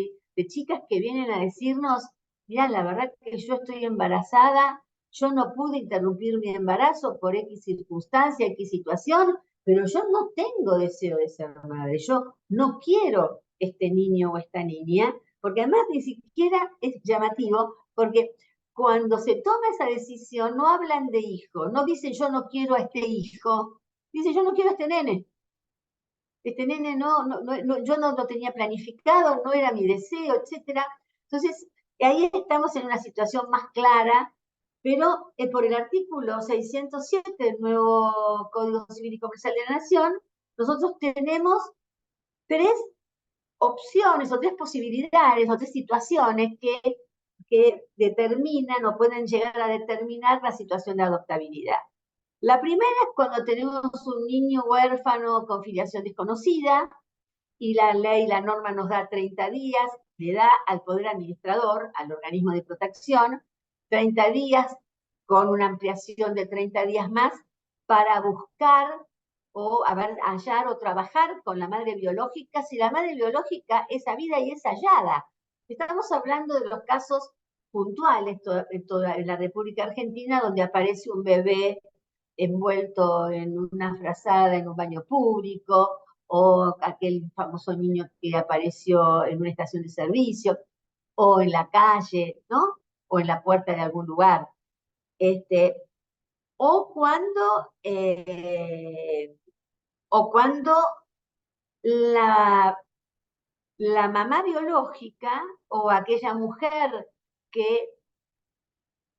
que vienen a decirnos, mira, la verdad que yo estoy embarazada, yo no pude interrumpir mi embarazo por X circunstancia, X situación, pero yo no tengo deseo de ser madre, yo no quiero este niño o esta niña, porque además ni siquiera es llamativo, porque cuando se toma esa decisión no hablan de hijo, no dicen yo no quiero a este hijo, dicen yo no quiero a este nene. Este nene yo no lo tenía planificado, no era mi deseo, etc. Entonces, ahí estamos en una situación más clara, pero por el artículo 607 del nuevo Código Civil y Comercial de la Nación, nosotros tenemos tres opciones o tres posibilidades o tres situaciones que determinan o pueden llegar a determinar la situación de adoptabilidad. La primera es cuando tenemos un niño huérfano con filiación desconocida y la ley, la norma nos da 30 días, le da al poder administrador, al organismo de protección, 30 días con una ampliación de 30 días más para buscar o hallar o trabajar con la madre biológica, si la madre biológica es sabida y es hallada. Estamos hablando de los casos puntuales en la República Argentina donde aparece un bebé envuelto en una frazada en un baño público, o aquel famoso niño que apareció en una estación de servicio, o en la calle, ¿no? O en la puerta de algún lugar. O cuando la mamá biológica o aquella mujer que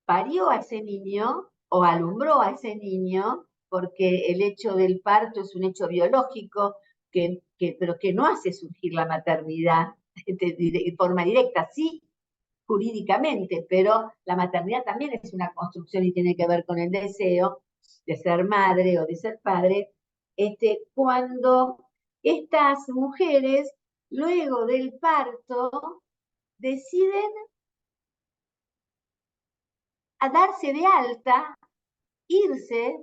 parió a ese niño o alumbró a ese niño, porque el hecho del parto es un hecho biológico, pero que no hace surgir la maternidad de forma directa, sí, jurídicamente, pero la maternidad también es una construcción y tiene que ver con el deseo de ser madre o de ser padre. cuando estas mujeres, luego del parto, deciden a darse de alta, irse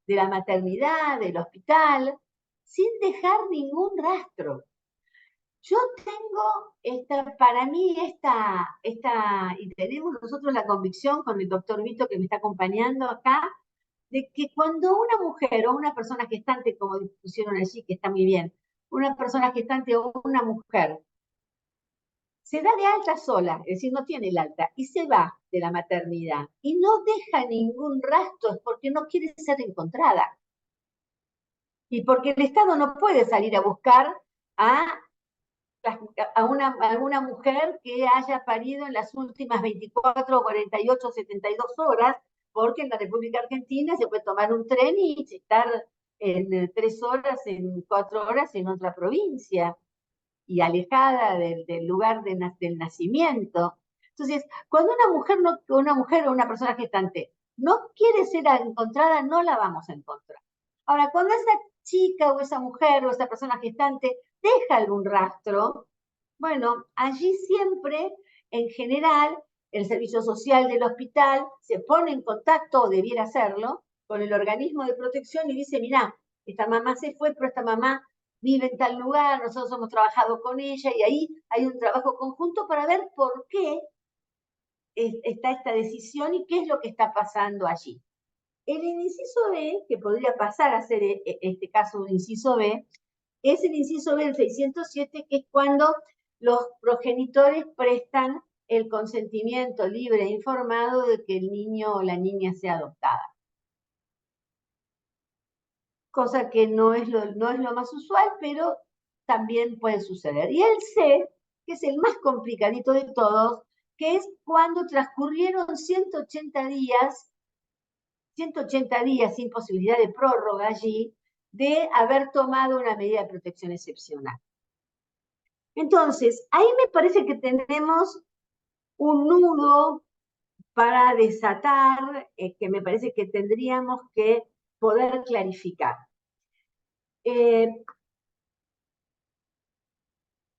de la maternidad, del hospital, sin dejar ningún rastro. Yo tengo, para mí, y tenemos nosotros la convicción con el doctor Vito que me está acompañando acá, de que cuando una mujer o una persona gestante, como pusieron allí, que está muy bien, una persona gestante o una mujer, se da de alta sola, es decir, no tiene el alta, y se va de la maternidad, y no deja ningún rastro, es porque no quiere ser encontrada. Y porque el Estado no puede salir a buscar a alguna mujer que haya parido en las últimas 24, 48, 72 horas, porque en la República Argentina se puede tomar un tren y estar en 3 horas, en 4 horas en otra provincia y alejada del lugar del nacimiento. Entonces, cuando una mujer o una persona gestante no quiere ser encontrada, no la vamos a encontrar. Ahora, cuando esa chica o esa mujer o esa persona gestante deja algún rastro, bueno, allí siempre, en general, el servicio social del hospital se pone en contacto, o debiera hacerlo, con el organismo de protección y dice, mirá, esta mamá se fue, pero esta mamá vive en tal lugar, nosotros hemos trabajado con ella, y ahí hay un trabajo conjunto para ver por qué está esta decisión y qué es lo que está pasando allí. El inciso B, que podría pasar a ser este caso un inciso B, es el inciso B del 607, que es cuando los progenitores prestan el consentimiento libre e informado de que el niño o la niña sea adoptada. Cosa que no es lo más usual, pero también puede suceder. Y el C, que es el más complicadito de todos, que es cuando transcurrieron 180 días sin posibilidad de prórroga allí, de haber tomado una medida de protección excepcional. Entonces, ahí me parece que tenemos un nudo para desatar, que me parece que tendríamos que poder clarificar.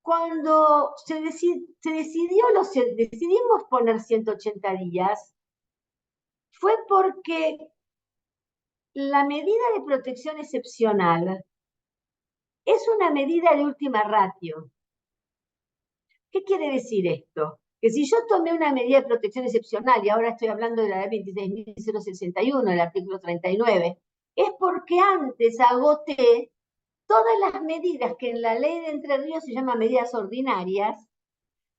Cuando decidimos poner 180 días, fue porque la medida de protección excepcional es una medida de última ratio. ¿Qué quiere decir esto? Que si yo tomé una medida de protección excepcional, y ahora estoy hablando de la ley 26.061, el artículo 39, es porque antes agoté todas las medidas que en la ley de Entre Ríos se llaman medidas ordinarias,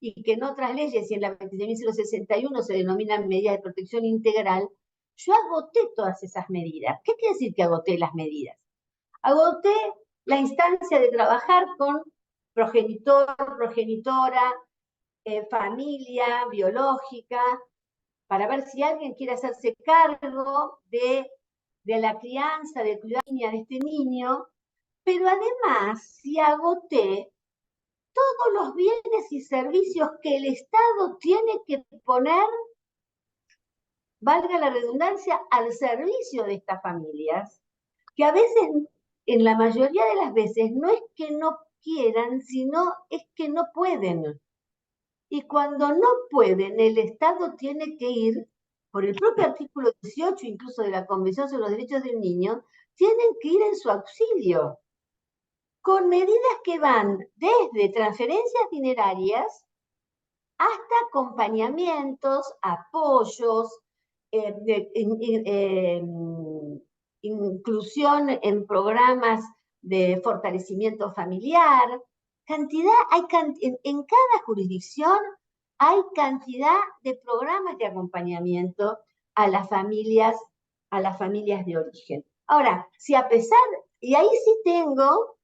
y que en otras leyes y en la 26.061 se denominan medidas de protección integral. Yo agoté todas esas medidas. ¿Qué quiere decir que agoté las medidas? Agoté la instancia de trabajar con progenitor, progenitora, familia biológica, para ver si alguien quiere hacerse cargo de la crianza, del cuidado de este niño, pero además, si agoté todos los bienes y servicios que el Estado tiene que poner, valga la redundancia, al servicio de estas familias, que a veces, en la mayoría de las veces, no es que no quieran, sino es que no pueden. Y cuando no pueden, el Estado tiene que ir, por el propio artículo 18, incluso de la Convención sobre los Derechos del Niño, tienen que ir en su auxilio, con medidas que van desde transferencias dinerarias hasta acompañamientos, apoyos, inclusión en programas de fortalecimiento familiar. En cada jurisdicción hay cantidad de programas de acompañamiento a las familias de origen. Ahora, si a pesar, y ahí sí tengo,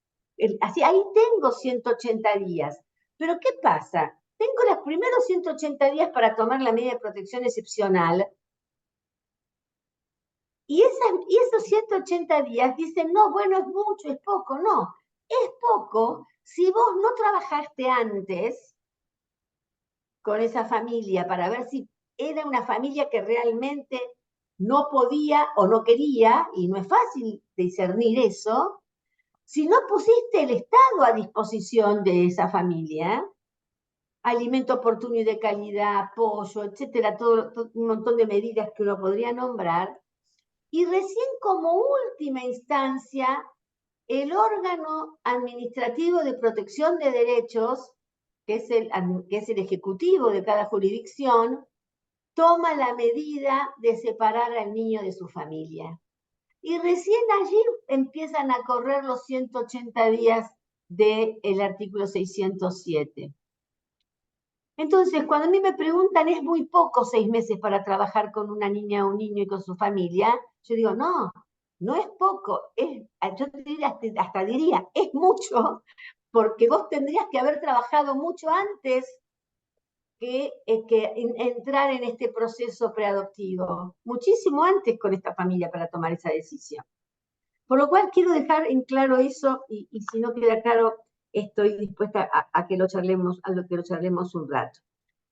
ahí tengo 180 días, pero ¿qué pasa? Tengo los primeros 180 días para tomar la medida de protección excepcional, y esos 180 días dicen, no, bueno, es mucho, es poco. No, es poco si vos no trabajaste antes con esa familia para ver si era una familia que realmente no podía o no quería, y no es fácil discernir eso, si no pusiste el Estado a disposición de esa familia, alimento oportuno y de calidad, apoyo, etcétera, todo un montón de medidas que uno podría nombrar, y recién como última instancia, el órgano administrativo de protección de derechos, que es el ejecutivo de cada jurisdicción, toma la medida de separar al niño de su familia. Y recién allí empiezan a correr los 180 días del artículo 607. Entonces, cuando a mí me preguntan, ¿es muy poco 6 meses para trabajar con una niña o un niño y con su familia? Yo digo, no, no es poco, yo te diría, hasta diría, es mucho, porque vos tendrías que haber trabajado mucho antes que entrar en este proceso preadoptivo, muchísimo antes con esta familia para tomar esa decisión. Por lo cual quiero dejar en claro eso, y si no queda claro, estoy dispuesta a que lo charlemos un rato.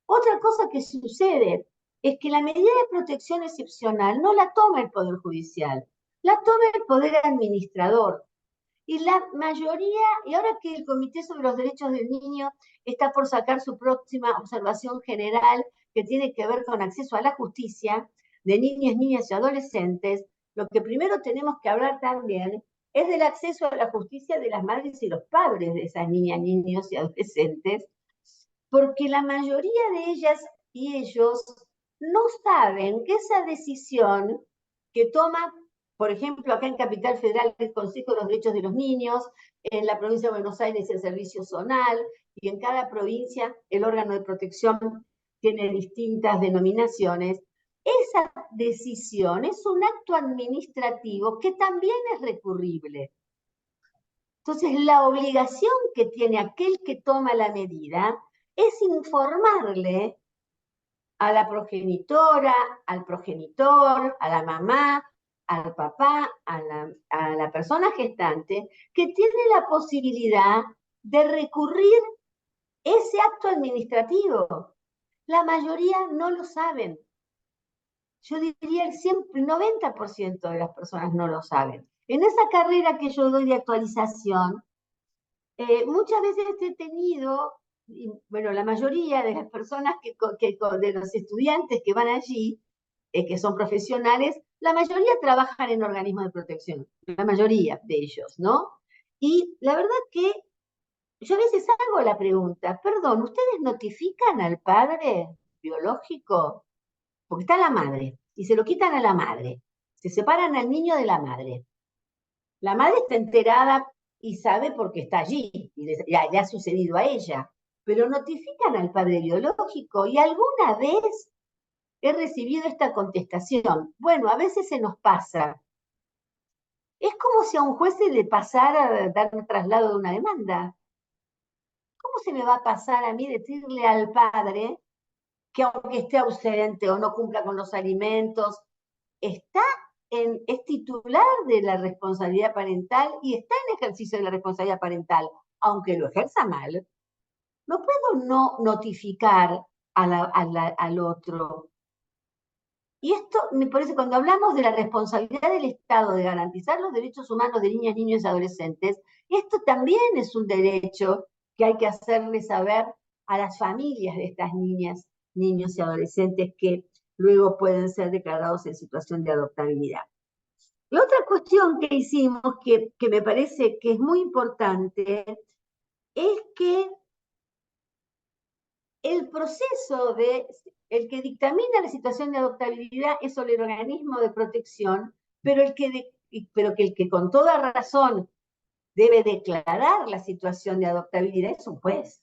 Otra cosa que sucede es que la medida de protección excepcional no la toma el Poder Judicial, la toma el Poder Administrador. Y la mayoría, y ahora que el Comité sobre los Derechos del Niño está por sacar su próxima observación general que tiene que ver con acceso a la justicia de niños, niñas y adolescentes, lo que primero tenemos que hablar también es del acceso a la justicia de las madres y los padres de esas niñas, niños y adolescentes, porque la mayoría de ellas y ellos no saben que esa decisión que toma, por ejemplo, acá en Capital Federal, el Consejo de los Derechos de los Niños, en la provincia de Buenos Aires el Servicio Zonal, y en cada provincia el órgano de protección tiene distintas denominaciones. Esa decisión es un acto administrativo que también es recurrible. Entonces, la obligación que tiene aquel que toma la medida es informarle a la progenitora, al progenitor, a la mamá, al papá, a la persona gestante, que tiene la posibilidad de recurrir ese acto administrativo. La mayoría no lo saben. Yo diría el 90% de las personas no lo saben. En esa carrera que yo doy de actualización, muchas veces he tenido, bueno, la mayoría de las personas de los estudiantes que van allí, que son profesionales, la mayoría trabajan en organismos de protección, la mayoría de ellos, ¿no? Y la verdad que yo a veces hago la pregunta, perdón, ¿ustedes notifican al padre biológico? Porque está la madre, y se lo quitan a la madre, se separan al niño de la madre. La madre está enterada y sabe porque está allí, y le ha sucedido a ella, pero notifican al padre biológico, y alguna vez he recibido esta contestación. Bueno, a veces se nos pasa. Es como si a un juez se le pasara dar un traslado de una demanda. ¿Cómo se me va a pasar a mí decirle al padre que aunque esté ausente o no cumpla con los alimentos, es titular de la responsabilidad parental y está en ejercicio de la responsabilidad parental, aunque lo ejerza mal? No puedo no notificar al otro. Y esto me parece, cuando hablamos de la responsabilidad del Estado de garantizar los derechos humanos de niñas, niños y adolescentes, esto también es un derecho que hay que hacerle saber a las familias de estas niñas, niños y adolescentes que luego pueden ser declarados en situación de adoptabilidad. La otra cuestión que hicimos, que me parece que es muy importante, es que el proceso el que dictamina la situación de adoptabilidad es el organismo de protección, pero el que con toda razón debe declarar la situación de adoptabilidad es un juez.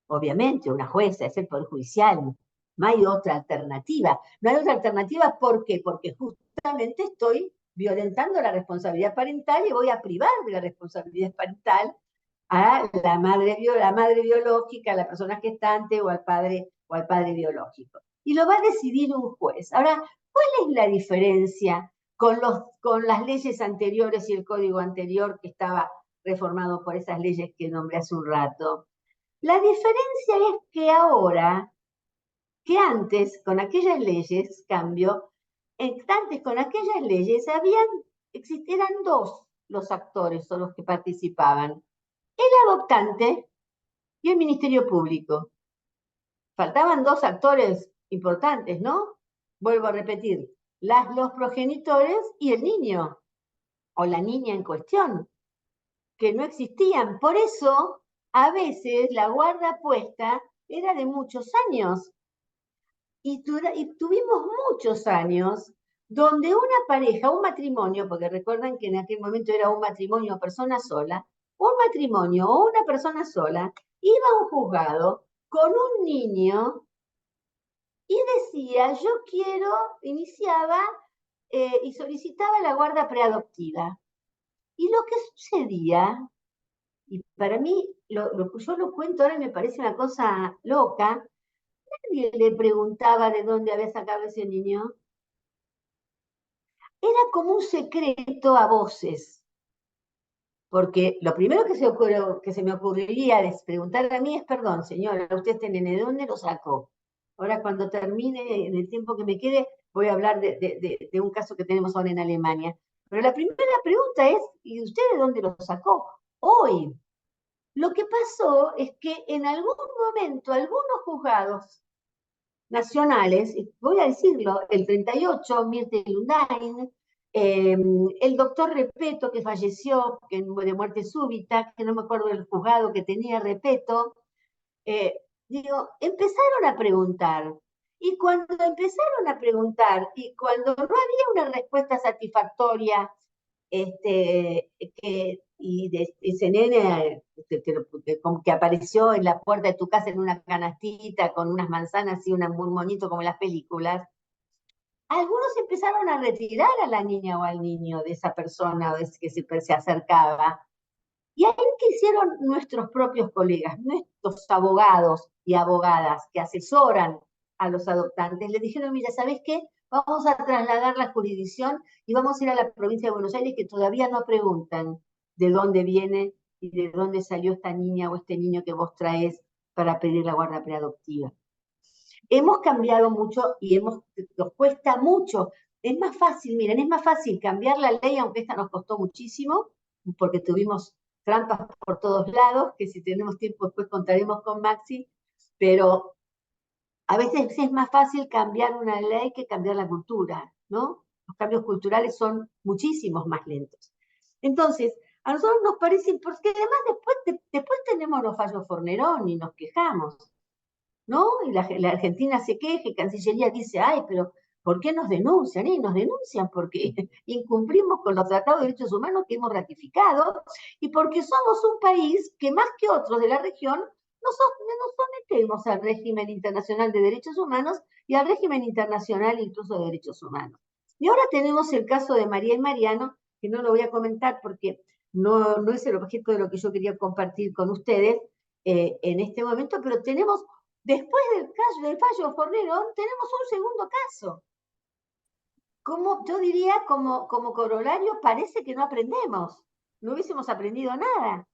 Obviamente, una jueza, es el Poder Judicial. No hay otra alternativa. No hay otra alternativa, ¿por qué? Porque justamente estoy violentando la responsabilidad parental y voy a privar de la responsabilidad parental a la madre biológica, a la persona gestante o al padre biológico. Y lo va a decidir un juez. Ahora, ¿cuál es la diferencia con las leyes anteriores y el código anterior que estaba reformado por esas leyes que nombré hace un rato? La diferencia es que ahora, que antes con aquellas leyes, antes con aquellas leyes eran dos los actores o los que participaban? El adoptante y el Ministerio Público. Faltaban dos actores importantes, ¿no? Vuelvo a repetir, los progenitores y el niño, o la niña en cuestión, que no existían. Por eso, a veces, la guarda puesta era de muchos años. Y tuvimos muchos años donde una pareja, un matrimonio, porque recuerdan que en aquel momento era un matrimonio o persona sola, un matrimonio o una persona sola, iba a un juzgado con un niño y decía, yo quiero, iniciaba y solicitaba la guarda preadoptiva. Y lo que sucedía, y para mí, yo lo cuento ahora y me parece una cosa loca, nadie le preguntaba de dónde había sacado ese niño. Era como un secreto a voces. Porque lo primero que se me ocurriría es preguntar a mí es, perdón, señora, usted este nene, ¿de dónde lo sacó? Ahora cuando termine, en el tiempo que me quede, voy a hablar de un caso que tenemos ahora en Alemania. Pero la primera pregunta es, ¿y usted de dónde lo sacó? Hoy. Lo que pasó es que en algún momento algunos juzgados nacionales, voy a decirlo, el 38, Mirte Lundain, el doctor Repeto, que falleció de muerte súbita, que no me acuerdo del juzgado que tenía Repeto, empezaron a preguntar. Y cuando empezaron a preguntar, y cuando no había una respuesta satisfactoria, y ese nene como que apareció en la puerta de tu casa en una canastita con unas manzanas y un moñito como en las películas, algunos empezaron a retirar a la niña o al niño de esa persona que se acercaba. Y ahí que hicieron nuestros propios colegas, nuestros abogados y abogadas que asesoran a los adoptantes, le dijeron, mira, ¿sabes qué? Vamos a trasladar la jurisdicción y vamos a ir a la provincia de Buenos Aires, que todavía no preguntan de dónde viene y de dónde salió esta niña o este niño que vos traes para pedir la guarda preadoptiva. Hemos cambiado mucho y nos cuesta mucho. Es más fácil, miren, es más fácil cambiar la ley, aunque esta nos costó muchísimo, porque tuvimos trampas por todos lados, que si tenemos tiempo después contaremos con Maxi, pero a veces es más fácil cambiar una ley que cambiar la cultura, ¿no? Los cambios culturales son muchísimos más lentos. Entonces, a nosotros nos parece, porque además después tenemos los fallos Fornerón y nos quejamos, ¿no? Y la Argentina se queja y Cancillería dice, ay, pero ¿por qué nos denuncian? Y nos denuncian porque incumplimos con los tratados de derechos humanos que hemos ratificado y porque somos un país que más que otros de la región nos sometemos al régimen internacional de derechos humanos y al régimen internacional incluso de derechos humanos. Y ahora tenemos el caso de María y Mariano, que no lo voy a comentar porque no es el objeto de lo que yo quería compartir con ustedes en este momento, pero tenemos, después del fallo Fornerón, tenemos un segundo caso. Como yo diría, como corolario, parece que no aprendemos. No hubiésemos aprendido nada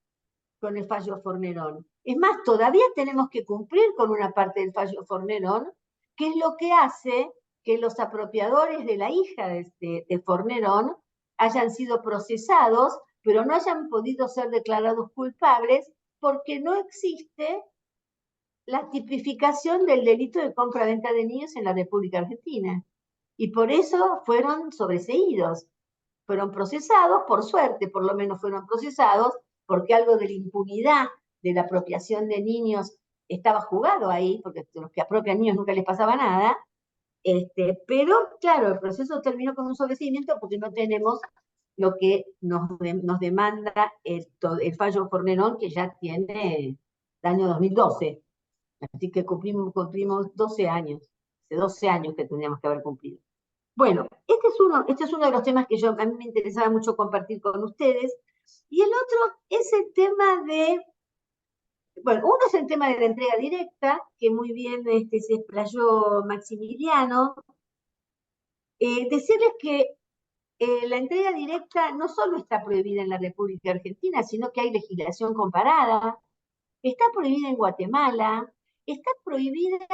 con el fallo Fornerón. Es más, todavía tenemos que cumplir con una parte del fallo Fornerón, que es lo que hace que los apropiadores de la hija de Fornerón hayan sido procesados, pero no hayan podido ser declarados culpables porque no existe la tipificación del delito de compra-venta de niños en la República Argentina. Y por eso fueron sobreseídos, fueron procesados, por suerte por lo menos fueron procesados, porque algo de la impunidad de la apropiación de niños estaba jugado ahí, porque a los que apropian niños nunca les pasaba nada, pero claro, el proceso terminó con un sobreseimiento porque no tenemos lo que nos demanda el fallo Fornerón, que ya tiene el año 2012. Así que cumplimos 12 años, hace 12 años que tendríamos que haber cumplido. Bueno, este es uno de los temas que a mí me interesaba mucho compartir con ustedes. Y el otro es el tema uno es el tema de la entrega directa, que muy bien se explayó Maximiliano. Decirles que la entrega directa no solo está prohibida en la República Argentina, sino que hay legislación comparada. Está prohibida en Guatemala, está prohibida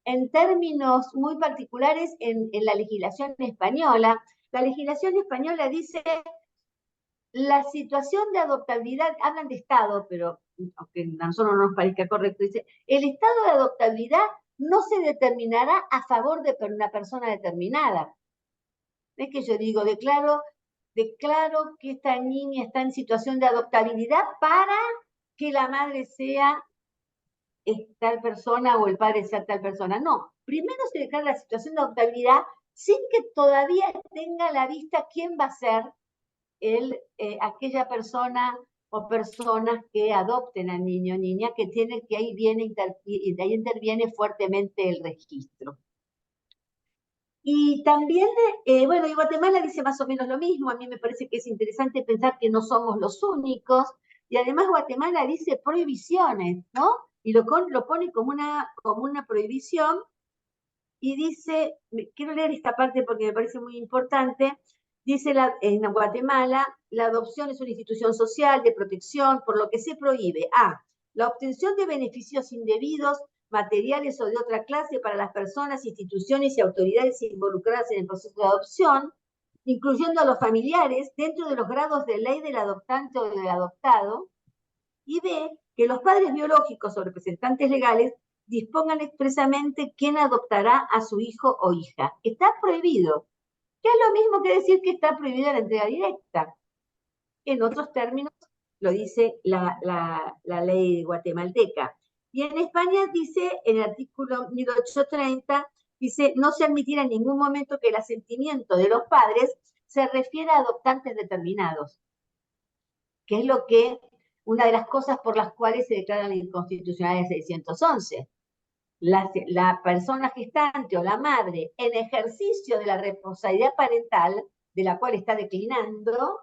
en términos muy particulares en la legislación española. La legislación española dice la situación de adoptabilidad, hablan de Estado, pero aunque a nosotros no nos parezca correcto, dice, el estado de adoptabilidad no se determinará a favor de una persona determinada. Es que yo digo, declaro que esta niña está en situación de adoptabilidad para que la madre sea tal persona o el padre sea tal persona. No, primero se declara la situación de adoptabilidad sin que todavía tenga a la vista quién va a ser aquella persona o personas que adopten al niño o niña, que ahí de ahí interviene fuertemente el registro. Y también, bueno, y Guatemala dice más o menos lo mismo. A mí me parece que es interesante pensar que no somos los únicos. Y además Guatemala dice prohibiciones, ¿no? Y lo pone como una prohibición. Y dice, quiero leer esta parte porque me parece muy importante. Dice en Guatemala, la adopción es una institución social de protección, por lo que se prohíbe a la obtención de beneficios indebidos, materiales o de otra clase para las personas, instituciones y autoridades involucradas en el proceso de adopción, incluyendo a los familiares, dentro de los grados de ley del adoptante o del adoptado, y b, que los padres biológicos o representantes legales dispongan expresamente quién adoptará a su hijo o hija. Está prohibido, que es lo mismo que decir que está prohibida la entrega directa. En otros términos, lo dice la ley guatemalteca. Y en España dice, en el artículo 1830, dice, no se admitirá en ningún momento que el asentimiento de los padres se refiera a adoptantes determinados, que es una de las cosas por las cuales se declara la inconstitucionalidad de 611. La persona gestante o la madre, en ejercicio de la responsabilidad parental, de la cual está declinando,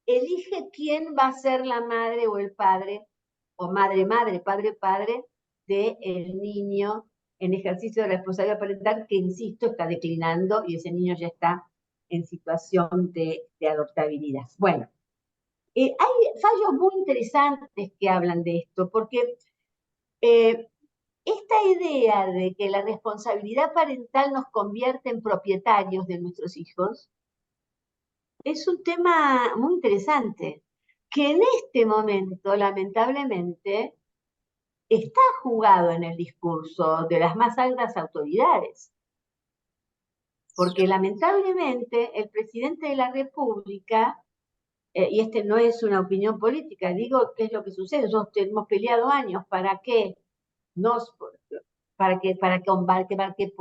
elige quién va a ser la madre o el padre, o madre-madre, padre-padre, del niño en ejercicio de la responsabilidad parental, que, insisto, está declinando y ese niño ya está en situación de adoptabilidad. Bueno, hay fallos muy interesantes que hablan de esto, porque esta idea de que la responsabilidad parental nos convierte en propietarios de nuestros hijos es un tema muy interesante, que en este momento, lamentablemente, está jugado en el discurso de las más altas autoridades. Porque lamentablemente el presidente de la República, y no es una opinión política, digo qué es lo que sucede, nosotros hemos peleado años para que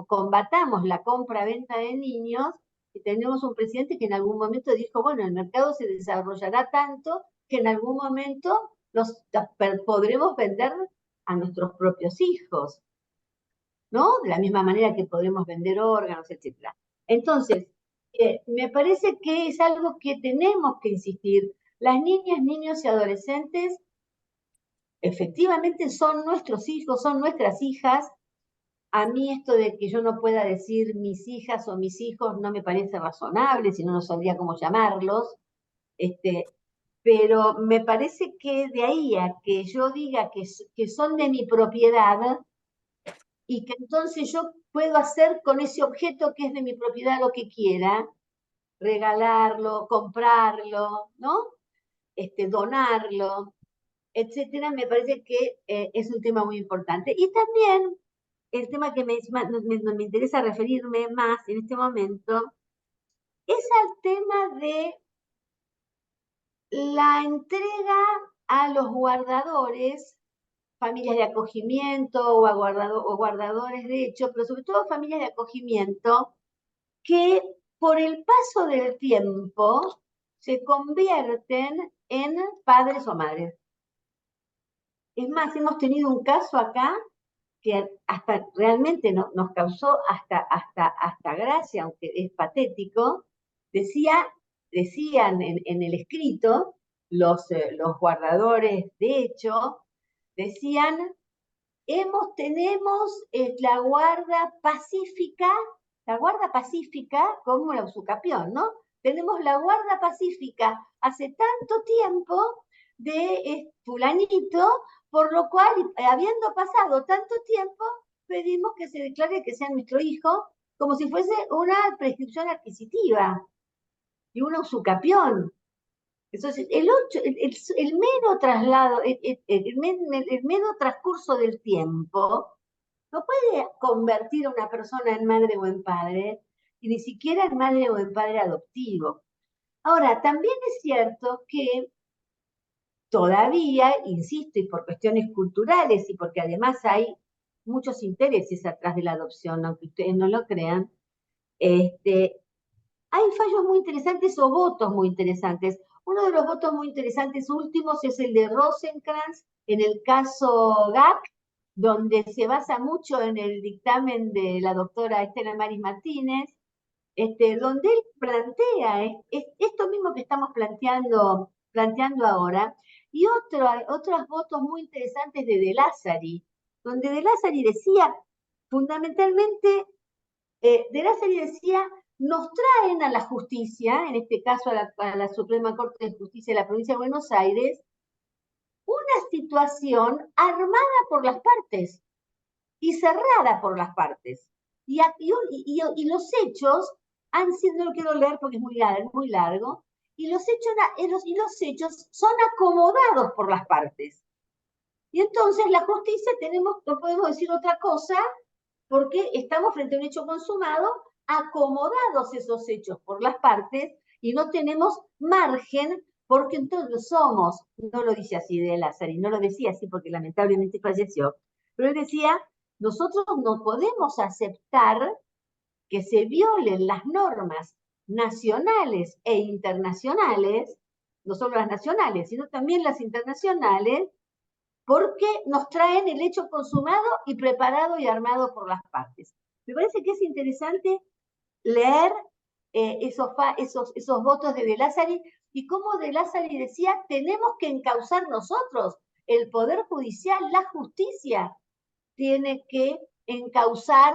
combatamos la compra-venta de niños, y tenemos un presidente que en algún momento dijo, bueno, el mercado se desarrollará tanto que en algún momento podremos vender a nuestros propios hijos, ¿no? De la misma manera que podremos vender órganos, etc. Entonces, me parece que es algo que tenemos que insistir. Las niñas, niños y adolescentes efectivamente son nuestros hijos, son nuestras hijas. A mí esto de que yo no pueda decir mis hijas o mis hijos no me parece razonable, si no, no sabría cómo llamarlos. Pero me parece que de ahí a que yo diga que son de mi propiedad y que entonces yo puedo hacer con ese objeto que es de mi propiedad lo que quiera, regalarlo, comprarlo, ¿no? Donarlo, etcétera, me parece que es un tema muy importante. Y también el tema que me interesa referirme más en este momento es al tema de la entrega a los guardadores, familias de acogimiento o guardadores de hecho, pero sobre todo familias de acogimiento, que por el paso del tiempo se convierten en padres o madres. Es más, hemos tenido un caso acá que hasta realmente nos causó hasta gracia, aunque es patético. Decían en el escrito, los guardadores de hecho, decían, tenemos la guarda pacífica como la usucapión, ¿no? Tenemos la guarda pacífica hace tanto tiempo de fulanito, por lo cual, habiendo pasado tanto tiempo, pedimos que se declare que sea nuestro hijo, como si fuese una prescripción adquisitiva y una usucapión. Entonces, el mero traslado, el mero transcurso del tiempo no puede convertir a una persona en madre o en padre, y ni siquiera en madre o en padre adoptivo. Ahora, también es cierto que todavía, insisto, y por cuestiones culturales y porque además hay muchos intereses atrás de la adopción, aunque ustedes no lo crean, hay fallos muy interesantes o votos muy interesantes. Uno de los votos muy interesantes últimos es el de Rosenkrantz en el caso GAC, donde se basa mucho en el dictamen de la doctora Estela Maris Martínez, donde él plantea esto mismo que estamos planteando ahora, y otros votos muy interesantes de Lázari, donde De Lázari decía, fundamentalmente, De Lázari decía, nos traen a la justicia, en este caso a la Suprema Corte de Justicia de la Provincia de Buenos Aires, una situación armada por las partes y cerrada por las partes. Y los hechos han sido, no lo quiero leer porque es muy largo, y los hechos son acomodados por las partes. Y entonces la justicia no podemos decir otra cosa, porque estamos frente a un hecho consumado, acomodados esos hechos por las partes, y no tenemos margen, porque entonces no lo dice así de Lázaro, y no lo decía así porque lamentablemente falleció, pero él decía, nosotros no podemos aceptar que se violen las normas nacionales e internacionales, no solo las nacionales, sino también las internacionales, porque nos traen el hecho consumado y preparado y armado por las partes. Me parece que es interesante leer esos votos de Lázari y cómo De Lázari decía, tenemos que encauzar nosotros, el Poder Judicial, la justicia, tiene que encauzar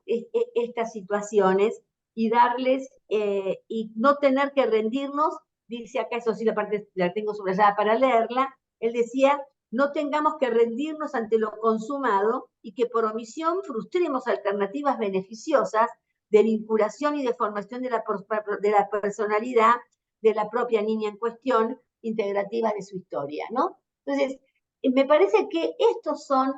estas situaciones y darles, y no tener que rendirnos, dice acá, eso sí la parte la tengo subrayada para leerla, él decía, no tengamos que rendirnos ante lo consumado y que por omisión frustremos alternativas beneficiosas de vinculación y de formación de la personalidad de la propia niña en cuestión, integrativa de su historia, ¿no? Entonces, me parece que estas son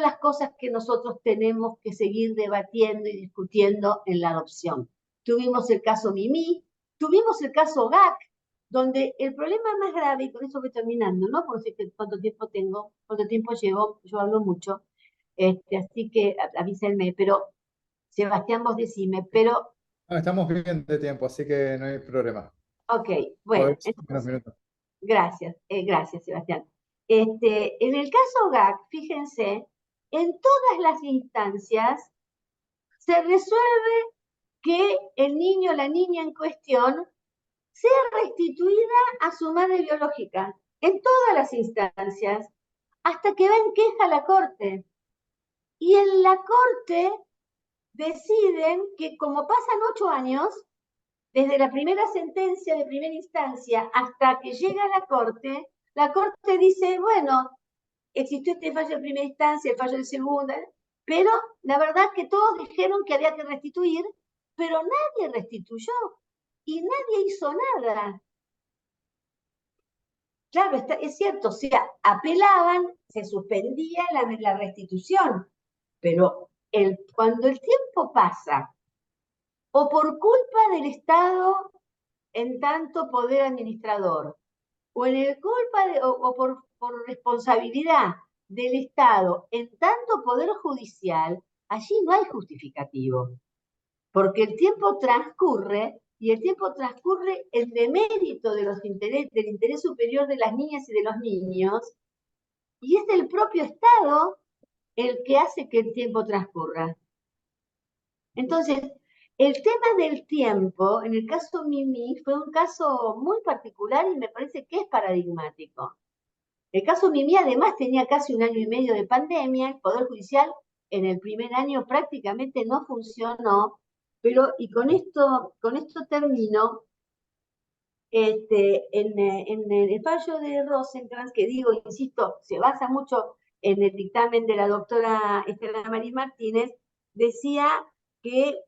las cosas que nosotros tenemos que seguir debatiendo y discutiendo en la adopción. Tuvimos el caso Mimi, tuvimos el caso GAC, donde el problema más grave, y con eso voy terminando, ¿no? Porque sé cuánto tiempo tengo, cuánto tiempo llevo, yo hablo mucho, así que avísenme, pero Sebastián, vos decime, pero, No, estamos bien de tiempo, así que no hay problema. ok, bueno, Podés unos entonces, minutos. gracias, Sebastián. En el caso GAC, fíjense, en todas las instancias se resuelve que el niño o la niña en cuestión sea restituida a su madre biológica, en todas las instancias, hasta que va en queja a la Corte. Y en la Corte deciden que como pasan 8 años, desde la primera sentencia de primera instancia hasta que llega a la Corte dice, bueno, existió este fallo de primera instancia, el fallo de segunda, pero la verdad que todos dijeron que había que restituir, pero nadie restituyó y nadie hizo nada. Claro, es cierto, o sea, apelaban, se suspendía la restitución, pero cuando el tiempo pasa, o por culpa del Estado en tanto poder administrador, o en el culpa o por responsabilidad del Estado en tanto poder judicial, allí no hay justificativo, porque el tiempo transcurre y el tiempo transcurre en demérito del interés superior de las niñas y de los niños, y es el propio Estado el que hace que el tiempo transcurra. Entonces, el tema del tiempo, en el caso Mimi, fue un caso muy particular y me parece que es paradigmático. El caso Mimi además tenía casi 1 año y medio de pandemia, el Poder Judicial en el primer año prácticamente no funcionó, pero, y con esto termino, en el fallo de Rosenkrantz, que digo, insisto, se basa mucho en el dictamen de la doctora Estela Maris Martínez, decía que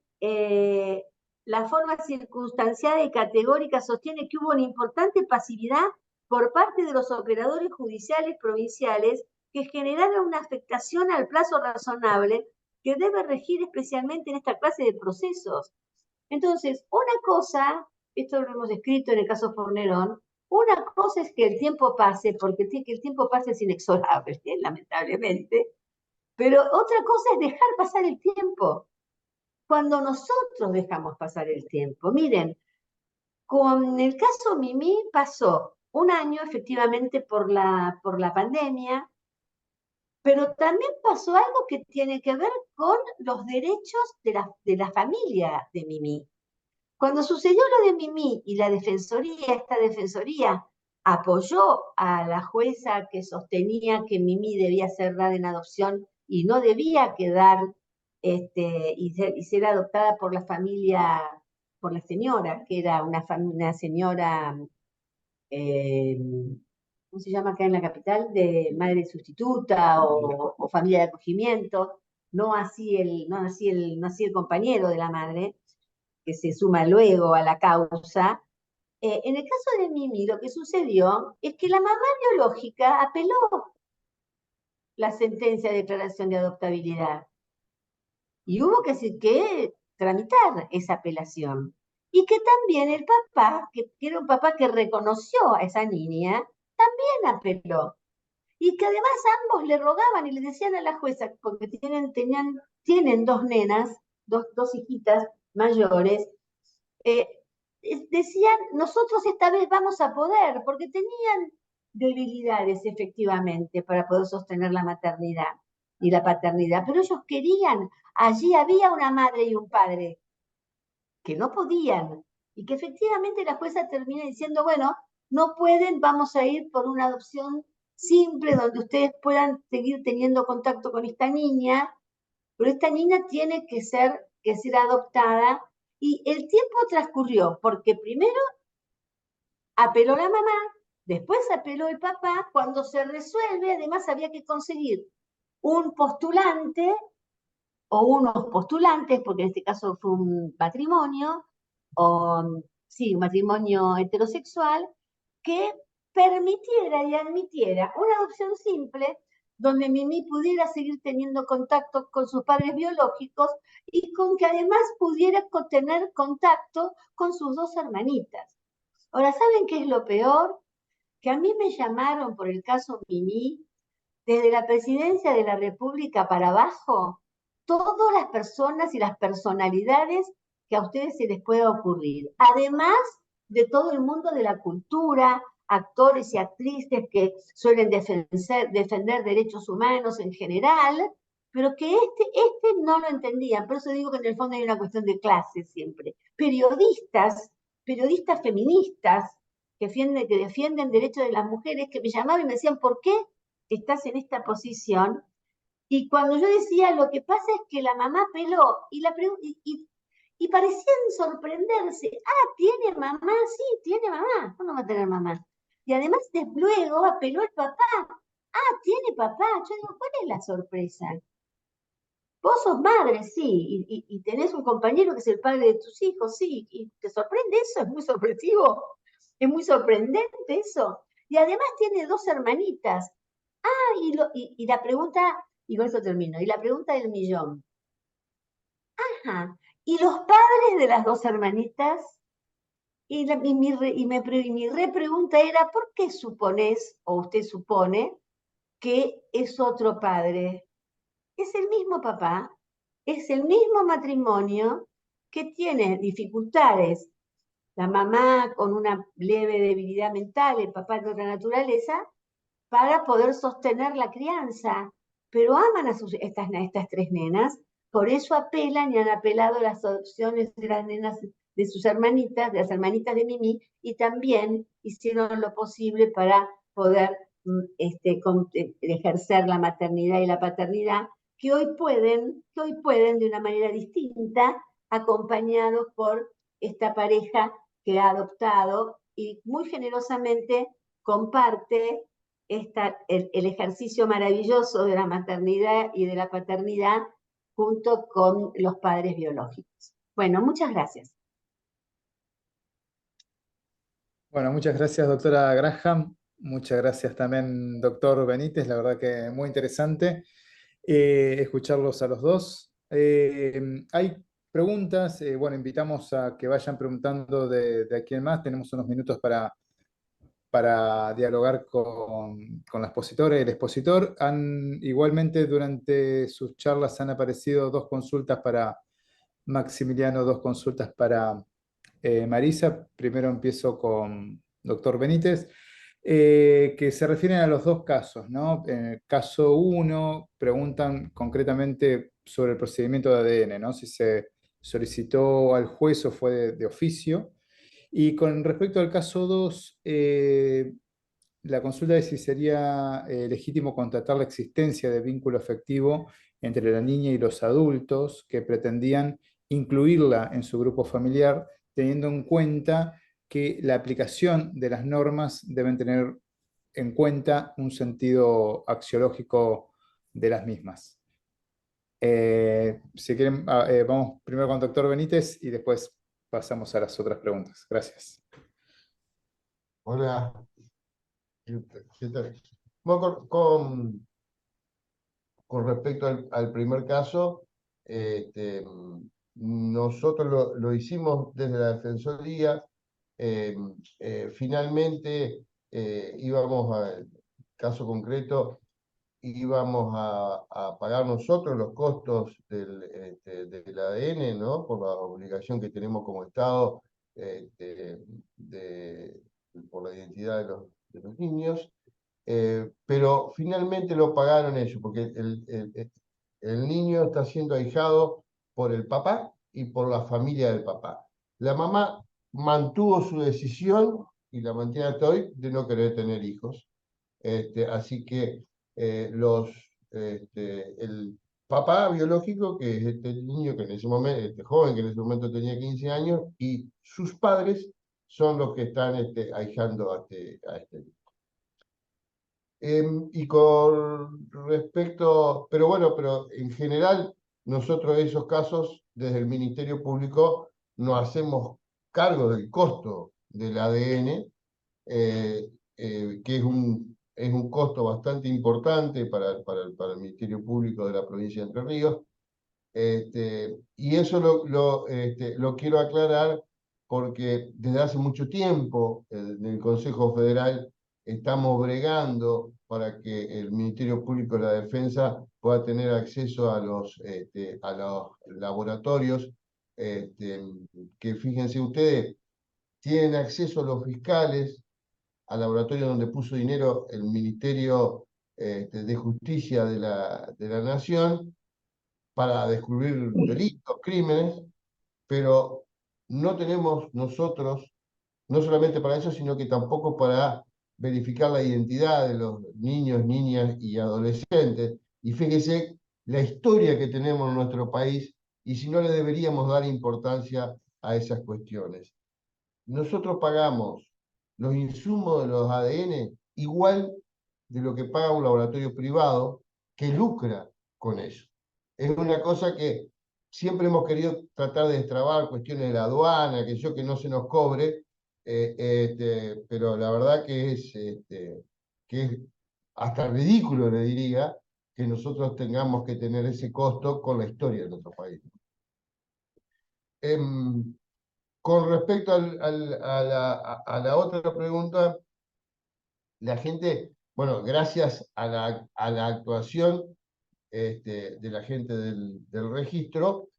la forma circunstanciada y categórica sostiene que hubo una importante pasividad por parte de los operadores judiciales provinciales que generaron una afectación al plazo razonable que debe regir especialmente en esta clase de procesos. Entonces, una cosa, esto lo hemos escrito en el caso Fornerón, una cosa es que el tiempo pase, porque que el tiempo pase es inexorable, lamentablemente, pero otra cosa es dejar pasar el tiempo. Cuando nosotros dejamos pasar el tiempo, miren, con el caso Mimi pasó un año efectivamente por la pandemia, pero también pasó algo que tiene que ver con los derechos de la familia de Mimi. Cuando sucedió lo de Mimi y la defensoría, esta defensoría apoyó a la jueza que sostenía que Mimi debía ser dada en adopción y no debía quedar y ser adoptada por la familia, por la señora, que era una señora, ¿cómo se llama acá en la capital? De madre sustituta o familia de acogimiento, no así el compañero de la madre, que se suma luego a la causa. En el caso de Mimi, lo que sucedió es que la mamá biológica apeló la sentencia de declaración de adoptabilidad. Y hubo que tramitar esa apelación. Y que también el papá, que era un papá que reconoció a esa niña, también apeló. Y que además ambos le rogaban y le decían a la jueza, porque tienen dos nenas, dos hijitas mayores, decían, nosotros esta vez vamos a poder, porque tenían debilidades efectivamente para poder sostener la maternidad y la paternidad, pero ellos querían, allí había una madre y un padre que no podían, y que efectivamente la jueza termina diciendo, bueno, no pueden, vamos a ir por una adopción simple donde ustedes puedan seguir teniendo contacto con esta niña, pero esta niña tiene que ser adoptada. Y el tiempo transcurrió, porque primero apeló la mamá, después apeló el papá, cuando se resuelve, además había que conseguir un postulante o unos postulantes, porque en este caso fue un matrimonio, sí, un matrimonio heterosexual, que permitiera y admitiera una adopción simple donde Mimi pudiera seguir teniendo contacto con sus padres biológicos y con que además pudiera tener contacto con sus dos hermanitas. Ahora, ¿saben qué es lo peor? Que a mí me llamaron por el caso Mimi desde la presidencia de la República para abajo, todas las personas y las personalidades que a ustedes se les pueda ocurrir. Además de todo el mundo de la cultura, actores y actrices que suelen defender derechos humanos en general, pero que este no lo entendían. Por eso digo que en el fondo hay una cuestión de clase siempre. Periodistas feministas que defienden derechos de las mujeres, que me llamaban y me decían, ¿por qué estás en esta posición? Y cuando yo decía, lo que pasa es que la mamá peló, y parecían sorprenderse. Ah, ¿tiene mamá? Sí, tiene mamá. ¿Cómo no va a tener mamá? Y además luego apeló el papá. Ah, ¿tiene papá? Yo digo, ¿cuál es la sorpresa? Vos sos madre, sí, y tenés un compañero que es el padre de tus hijos, sí, y te sorprende eso, es muy sorpresivo, es muy sorprendente eso. Y además tiene dos hermanitas. Ah, y la pregunta, y con eso termino, y la pregunta del millón. Ajá, ¿y los padres de las dos hermanitas? Y mi repregunta era, ¿por qué suponés, o usted supone, que es otro padre? Es el mismo papá, es el mismo matrimonio que tiene dificultades. La mamá con una leve debilidad mental, el papá de otra naturaleza, para poder sostener la crianza. Pero aman a estas tres nenas, por eso apelan y han apelado a las adopciones de las nenas de sus hermanitas, de las hermanitas de Mimi, y también hicieron lo posible para poder ejercer la maternidad y la paternidad, que hoy pueden de una manera distinta, acompañados por esta pareja que ha adoptado y muy generosamente comparte el ejercicio maravilloso de la maternidad y de la paternidad junto con los padres biológicos. Bueno, muchas gracias. Bueno, muchas gracias, doctora Graham. Muchas gracias también, doctor Benítez. La verdad que muy interesante escucharlos a los dos. Hay preguntas. Bueno, invitamos a que vayan preguntando de aquí en más. Tenemos unos minutos para dialogar con la expositora y el expositor. Igualmente, durante sus charlas han aparecido dos consultas para Maximiliano, dos consultas para Marisa. Primero empiezo con doctor Benítez, que se refieren a los dos casos, ¿no? En el caso 1 preguntan concretamente sobre el procedimiento de ADN, ¿no? Si se solicitó al juez o fue de oficio. Y con respecto al caso 2, la consulta es si sería legítimo constatar la existencia de vínculo afectivo entre la niña y los adultos que pretendían incluirla en su grupo familiar, teniendo en cuenta que la aplicación de las normas deben tener en cuenta un sentido axiológico de las mismas. Si quieren, vamos primero con el doctor Benítez y después pasamos a las otras preguntas. Gracias. Hola, ¿qué tal? Bueno, con respecto al primer caso, este, nosotros lo hicimos desde la Defensoría. Finalmente, íbamos al caso concreto, íbamos a pagar nosotros los costos del ADN, ¿no? Por la obligación que tenemos como Estado este, por la identidad de los niños. Pero finalmente lo pagaron ellos, porque el niño está siendo ahijado por el papá y por la familia del papá. La mamá mantuvo su decisión, y la mantiene hasta hoy, de no querer tener hijos. Así que el papá biológico, que es este niño que en ese momento, este joven que en ese momento tenía 15 años, y sus padres son los que están ahijando a este niño. Y con respecto, pero bueno, pero en general, nosotros esos casos, desde el Ministerio Público, nos hacemos cargo del costo del ADN, que es un costo bastante importante para el Ministerio Público de la provincia de Entre Ríos. Y eso lo quiero aclarar porque desde hace mucho tiempo en el Consejo Federal estamos bregando para que el Ministerio Público de la Defensa pueda tener acceso a a los laboratorios, que fíjense ustedes, tienen acceso los fiscales al laboratorio donde puso dinero el Ministerio de Justicia de la Nación para descubrir delitos, crímenes, pero no tenemos nosotros, no solamente para eso, sino que tampoco para verificar la identidad de los niños, niñas y adolescentes. Y fíjese la historia que tenemos en nuestro país y si no le deberíamos dar importancia a esas cuestiones. Nosotros pagamos los insumos de los ADN igual de lo que paga un laboratorio privado que lucra con eso. Es una cosa que siempre hemos querido tratar de destrabar, cuestiones de la aduana, que no se nos cobre, pero la verdad que es hasta ridículo, le diría, que nosotros tengamos que tener ese costo con la historia de nuestro país. Con respecto a la otra pregunta, la gente, bueno, gracias a la actuación de la gente del registro,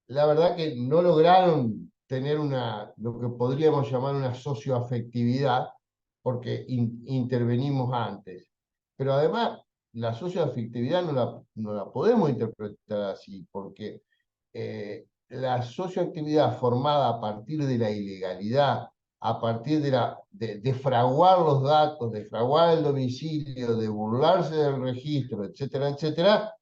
la verdad que no lograron tener lo que podríamos llamar una socioafectividad, porque intervenimos antes. Pero además, la socioafectividad no la podemos interpretar así, porque la socioactividad formada a partir de la ilegalidad, a partir de fraguar los datos, de fraguar el domicilio, de burlarse del registro, etcétera, etcétera,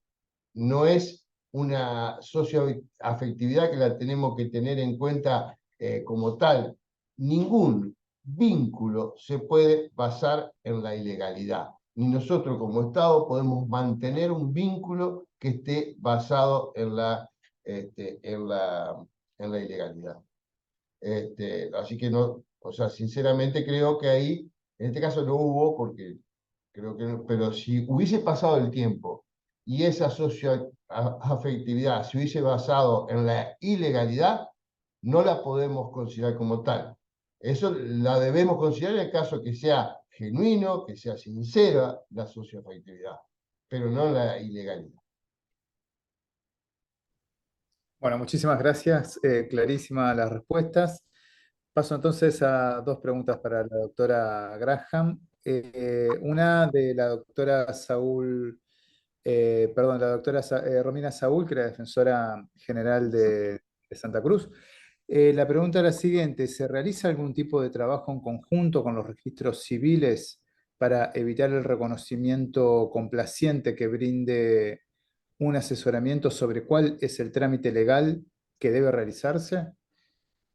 no es una socioafectividad que la tenemos que tener en cuenta como tal. Ningún vínculo se puede basar en la ilegalidad. Ni nosotros como Estado podemos mantener un vínculo que esté basado en la ilegalidad. Así que no, o sea, sinceramente creo que ahí, en este caso no hubo, porque creo que no, pero si hubiese pasado el tiempo y esa socioafectividad se hubiese basado en la ilegalidad, no la podemos considerar como tal. Eso la debemos considerar en el caso que sea genuino, que sea sincera la socioafectividad, pero no la ilegalidad. Bueno, muchísimas gracias. Clarísimas las respuestas. Paso entonces a dos preguntas para la doctora Graham. Una de la doctora Saúl, perdón, la doctora Romina Saúl, que era defensora general de Santa Cruz. La pregunta es la siguiente: ¿se realiza algún tipo de trabajo en conjunto con los registros civiles para evitar el reconocimiento complaciente que brinde un asesoramiento sobre cuál es el trámite legal que debe realizarse?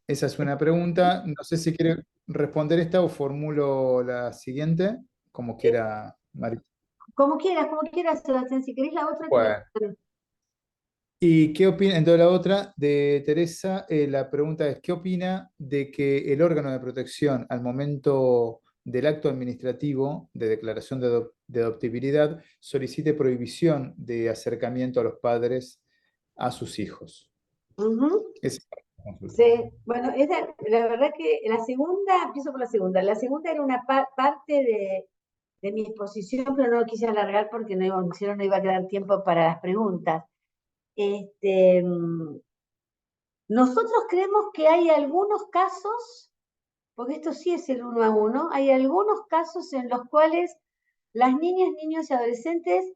Esa es una pregunta. No sé si quiere responder esta o formulo la siguiente, como quiera, Mari. Como quieras, Sebastián. Si querés la otra, te la... Bueno. ¿Y qué opina? Entonces la otra de Teresa, la pregunta es, ¿qué opina de que el órgano de protección al momento del acto administrativo de declaración de adoptibilidad solicite prohibición de acercamiento a los padres a sus hijos? Ujú. Esa es la consulta. Sí, bueno, la verdad que la segunda, empiezo por la segunda. La segunda era una parte de mi exposición, pero no lo quise alargar porque si no, no iba a quedar tiempo para las preguntas. Este, mm, Nosotros creemos que hay algunos casos, porque esto sí es el 1 a 1, hay algunos casos en los cuales las niñas, niños y adolescentes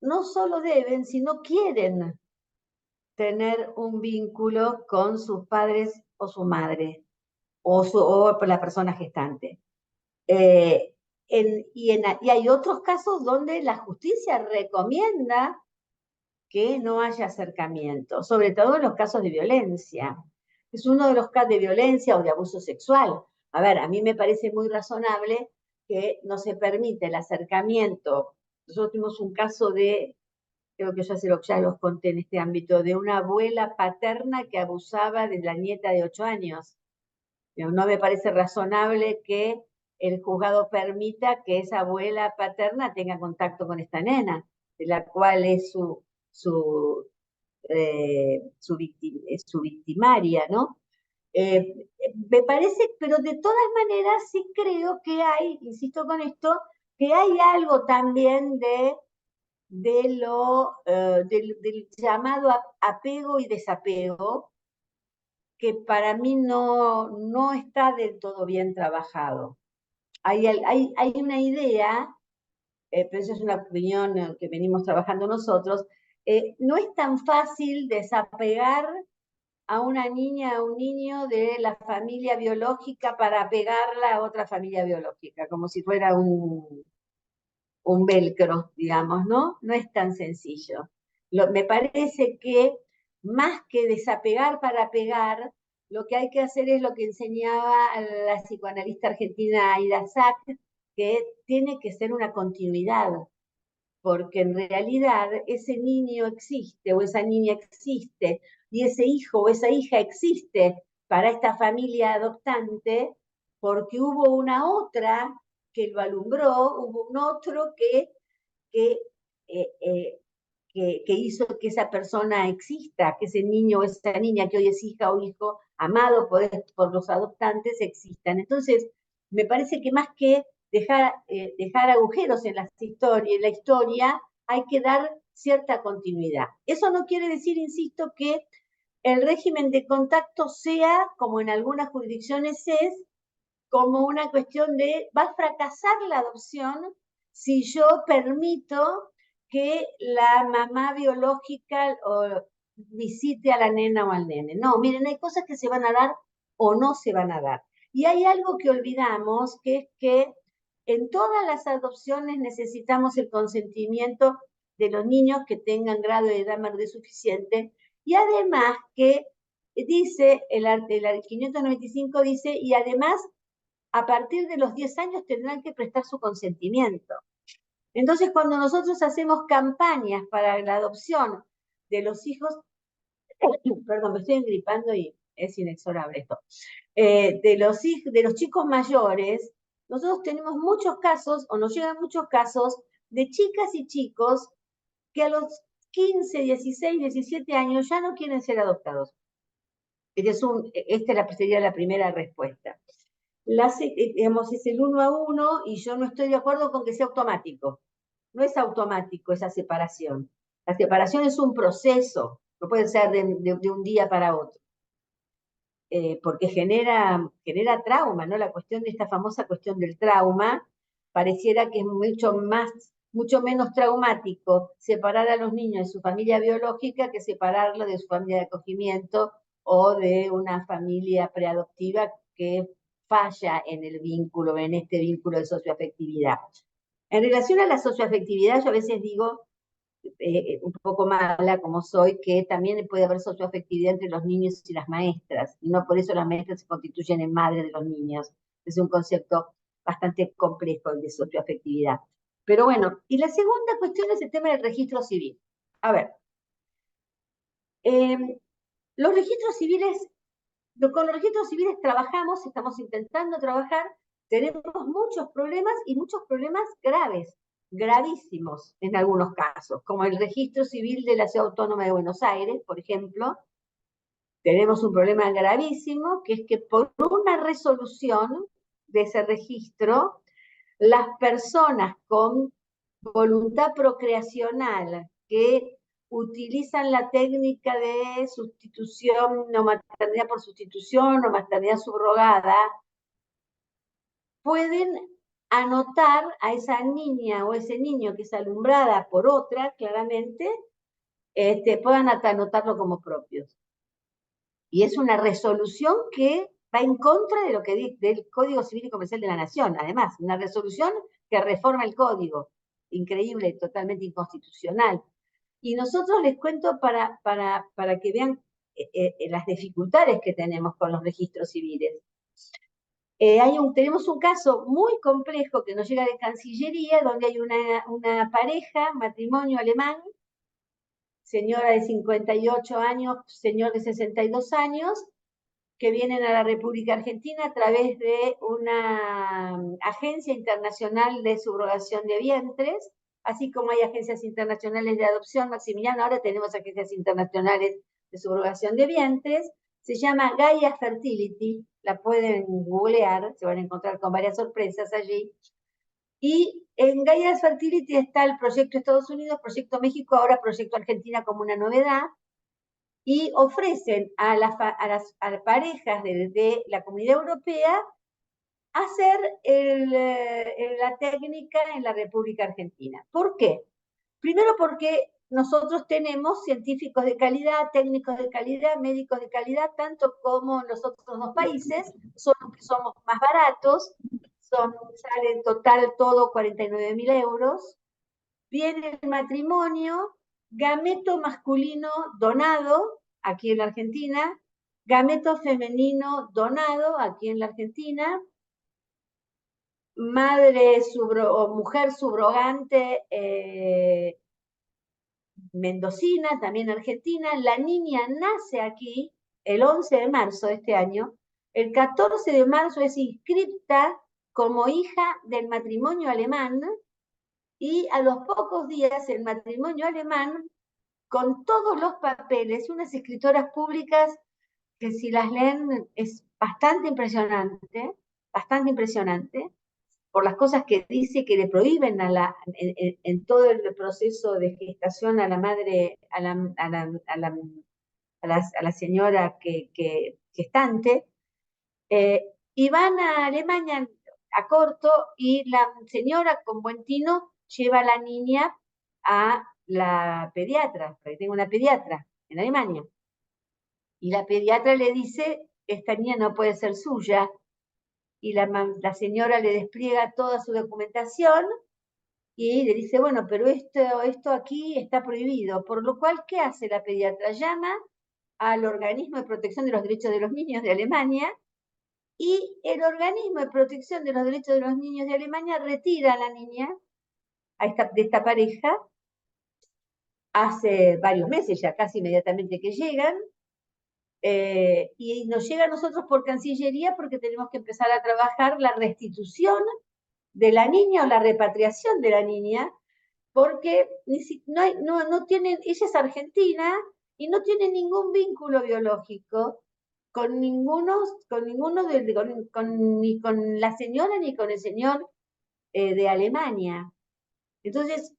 no solo deben, sino quieren tener un vínculo con sus padres o su madre o la persona gestante. Eh, y hay otros casos donde la justicia recomienda que no haya acercamiento, sobre todo en los casos de violencia. Es uno de los casos de violencia o de abuso sexual. A ver, a mí me parece muy razonable que no se permite el acercamiento. Nosotros tuvimos un caso de, creo que ya los conté en este ámbito, de una abuela paterna que abusaba de la nieta de 8 años. No me parece razonable que el juzgado permita que esa abuela paterna tenga contacto con esta nena, de la cual es su victimaria, ¿no? Me parece, pero de todas maneras sí creo que hay, insisto con esto, que hay algo también del llamado apego y desapego, que para mí no está del todo bien trabajado. Hay una idea, pero esa es una opinión que venimos trabajando nosotros, no es tan fácil desapegar a una niña, a un niño de la familia biológica para pegarla a otra familia biológica, como si fuera un velcro, digamos, ¿no? No es tan sencillo. Me parece que más que desapegar para pegar, lo que hay que hacer es lo que enseñaba la psicoanalista argentina Aida Sack, que tiene que ser una continuidad, porque en realidad ese niño existe o esa niña existe y ese hijo o esa hija existe para esta familia adoptante porque hubo una otra que lo alumbró, hubo un otro que, eh, eh, que hizo que esa persona exista, que ese niño o esa niña que hoy es hija o hijo amado por los adoptantes existan. Entonces, me parece que más que dejar agujeros en la historia, hay que dar cierta continuidad. Eso no quiere decir, insisto, que el régimen de contacto sea, como en algunas jurisdicciones es, como una cuestión de, va a fracasar la adopción si yo permito que la mamá biológica visite a la nena o al nene. No, miren, hay cosas que se van a dar o no se van a dar. Y hay algo que olvidamos, que es que en todas las adopciones necesitamos el consentimiento de los niños que tengan grado de edad madurez suficiente, y además que dice, el 595 dice, y además a partir de los 10 años tendrán que prestar su consentimiento. Entonces, cuando nosotros hacemos campañas para la adopción de los hijos, perdón, me estoy engripando y es inexorable esto. De los chicos mayores, nosotros tenemos muchos casos, o nos llegan muchos casos, de chicas y chicos que a los 15, 16, 17 años ya no quieren ser adoptados. Esta sería la primera respuesta. Digamos, es el 1 a 1 y yo no estoy de acuerdo con que sea automático. No es automático esa separación. La separación es un proceso, no puede ser de un día para otro. Porque genera trauma, ¿no? La cuestión de esta famosa cuestión del trauma, pareciera que es mucho menos traumático separar a los niños de su familia biológica que separarlo de su familia de acogimiento o de una familia preadoptiva que falla en el vínculo, en este vínculo de socioafectividad. En relación a la socioafectividad, yo a veces digo, un poco mala como soy, que también puede haber socioafectividad entre los niños y las maestras, y no por eso las maestras se constituyen en madres de los niños. Es un concepto bastante complejo el de socioafectividad. Pero bueno, y la segunda cuestión es el tema del registro civil. A ver, los registros civiles, con los registros civiles trabajamos, estamos intentando trabajar, tenemos muchos problemas y muchos problemas graves, gravísimos en algunos casos, como el registro civil de la Ciudad Autónoma de Buenos Aires, por ejemplo. Tenemos un problema gravísimo, que es que por una resolución de ese registro, las personas con voluntad procreacional que utilizan la técnica de sustitución, no maternidad por sustitución o maternidad subrogada, pueden anotar a esa niña o ese niño que es alumbrada por otra, claramente, puedan anotarlo como propios. Y es una resolución que va en contra de lo que del Código Civil y Comercial de la Nación, además, una resolución que reforma el Código, increíble, totalmente inconstitucional. Y nosotros les cuento para que vean las dificultades que tenemos con los registros civiles. Tenemos un caso muy complejo que nos llega de Cancillería, donde hay una pareja, matrimonio alemán, señora de 58 años, señor de 62 años, que vienen a la República Argentina a través de una agencia internacional de subrogación de vientres, así como hay agencias internacionales de adopción. Maximiliano, ahora tenemos agencias internacionales de subrogación de vientres. Se llama Gaia Fertility, la pueden googlear, se van a encontrar con varias sorpresas allí. Y en Gaia Fertility está el proyecto Estados Unidos, proyecto México, ahora proyecto Argentina como una novedad, y ofrecen a las parejas de la Comunidad Europea hacer la técnica en la República Argentina. ¿Por qué? Primero porque nosotros tenemos científicos de calidad, técnicos de calidad, médicos de calidad, tanto como en los otros dos países, solo que somos más baratos, sale en total todo 49.000 euros. Viene el matrimonio, gameto masculino donado, aquí en la Argentina, gameto femenino donado, aquí en la Argentina, madre o mujer subrogante mendocina, también argentina. La niña nace aquí el 11 de marzo de este año. El 14 de marzo es inscripta como hija del matrimonio alemán, y a los pocos días el matrimonio alemán, con todos los papeles, unas escritoras públicas que si las leen es bastante impresionante, por las cosas que dice que le prohíben en todo el proceso de gestación a la madre, a la señora gestante, y van a Alemania a corto, y la señora con buen tino lleva a la niña a la pediatra, porque tengo una pediatra en Alemania, y la pediatra le dice, esta niña no puede ser suya, y la señora le despliega toda su documentación y le dice, bueno, pero esto aquí está prohibido, por lo cual, ¿qué hace la pediatra? Llama al Organismo de Protección de los Derechos de los Niños de Alemania, y el Organismo de Protección de los Derechos de los Niños de Alemania retira a la niña de esta pareja, hace varios meses ya, casi inmediatamente que llegan, Y nos llega a nosotros por Cancillería porque tenemos que empezar a trabajar la restitución de la niña o la repatriación de la niña, porque no tienen, ella es argentina y no tiene ningún vínculo biológico con ni con la señora ni con el señor de Alemania. Entonces,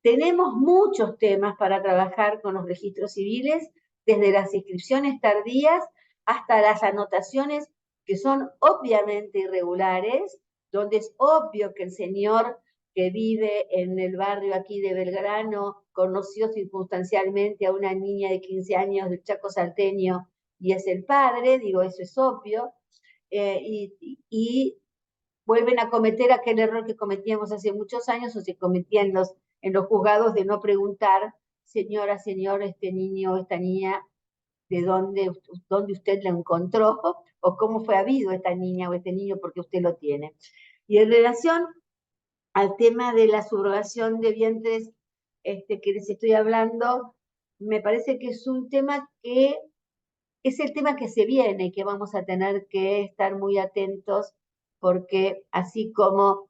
tenemos muchos temas para trabajar con los registros civiles, desde las inscripciones tardías hasta las anotaciones que son obviamente irregulares, donde es obvio que el señor que vive en el barrio aquí de Belgrano conoció circunstancialmente a una niña de 15 años del Chaco salteño y es el padre, digo, eso es obvio, y vuelven a cometer aquel error que cometíamos hace muchos años o se cometía en los juzgados de no preguntar, señora, señor, este niño o esta niña, de dónde usted la encontró o cómo fue habido esta niña o este niño porque usted lo tiene. Y en relación al tema de la subrogación de vientres que les estoy hablando, me parece que es un tema que es el tema que se viene, que vamos a tener que estar muy atentos, porque así como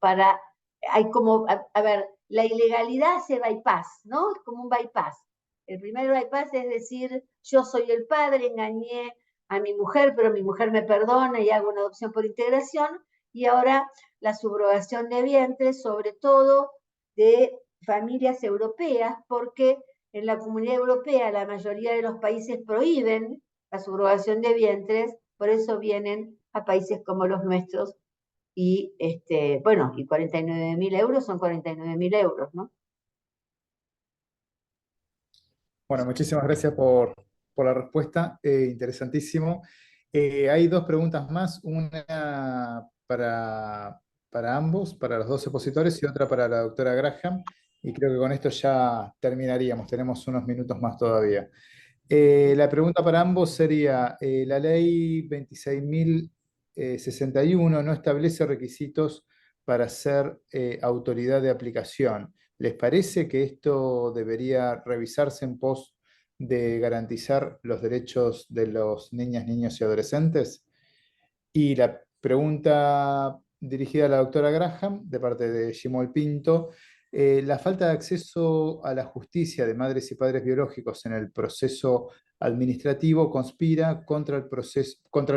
hay como, a ver, la ilegalidad hace bypass, ¿no? Es como un bypass. El primer bypass es decir, yo soy el padre, engañé a mi mujer, pero mi mujer me perdona y hago una adopción por integración, y ahora la subrogación de vientres, sobre todo de familias europeas, porque en la Comunidad Europea la mayoría de los países prohíben la subrogación de vientres, por eso vienen a países como los nuestros y, bueno, y 49.000 euros son 49.000 euros, ¿no? Bueno, muchísimas gracias por la respuesta, interesantísimo. Hay dos preguntas más, una para ambos, para los dos expositores y otra para la doctora Graham, y creo que con esto ya terminaríamos, tenemos unos minutos más todavía. La pregunta para ambos sería, la ley 26.061 no establece requisitos para ser autoridad de aplicación. ¿Les parece que esto debería revisarse en pos de garantizar los derechos de los niñas, niños y adolescentes? Y la pregunta dirigida a la doctora Graham, de parte de Gimol Pinto, la falta de acceso a la justicia de madres y padres biológicos en el proceso administrativo conspira contra el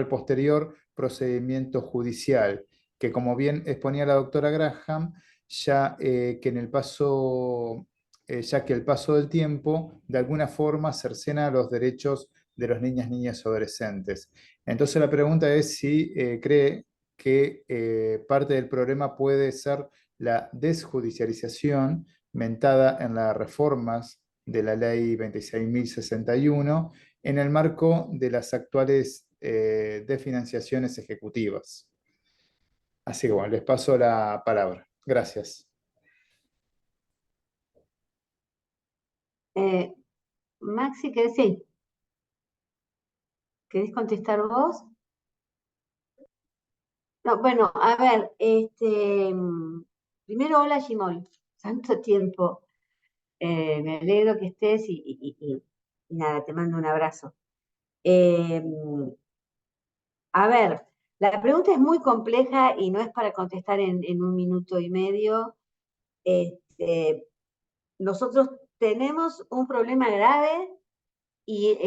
posterior procedimiento judicial, que como bien exponía la doctora Graham, ya que el paso del tiempo de alguna forma cercena los derechos de los niñas, niñas y adolescentes. Entonces la pregunta es si cree que parte del problema puede ser la desjudicialización mentada en las reformas de la ley 26.061 en el marco de las actuales desfinanciaciones ejecutivas. Así que bueno, les paso la palabra. Gracias. Maxi, sí. ¿Querés contestar vos? No, bueno, a ver, primero hola Gimol, tanto tiempo. Me alegro que estés y nada, te mando un abrazo. A ver, la pregunta es muy compleja y no es para contestar en un minuto y medio. Nosotros tenemos un problema grave y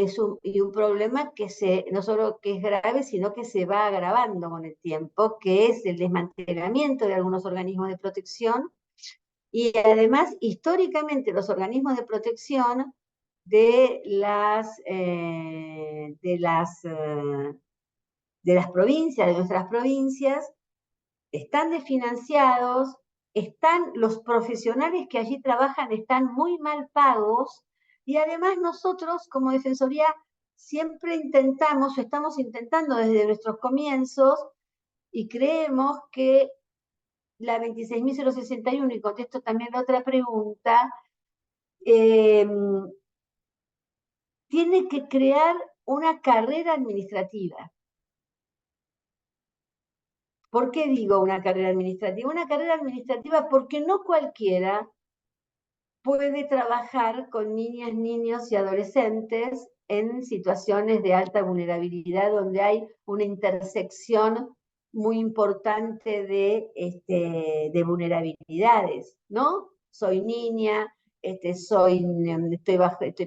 un problema que no solo que es grave, sino que se va agravando con el tiempo, que es el desmantelamiento de algunos organismos de protección y además históricamente los organismos de protección de las provincias, de nuestras provincias, están desfinanciados, los profesionales que allí trabajan están muy mal pagos y además nosotros como Defensoría siempre estamos intentando desde nuestros comienzos y creemos que la 26.061, y contesto también la otra pregunta, tiene que crear una carrera administrativa. ¿Por qué digo una carrera administrativa? Una carrera administrativa porque no cualquiera puede trabajar con niñas, niños y adolescentes en situaciones de alta vulnerabilidad, donde hay una intersección muy importante de vulnerabilidades, ¿no? Soy niña,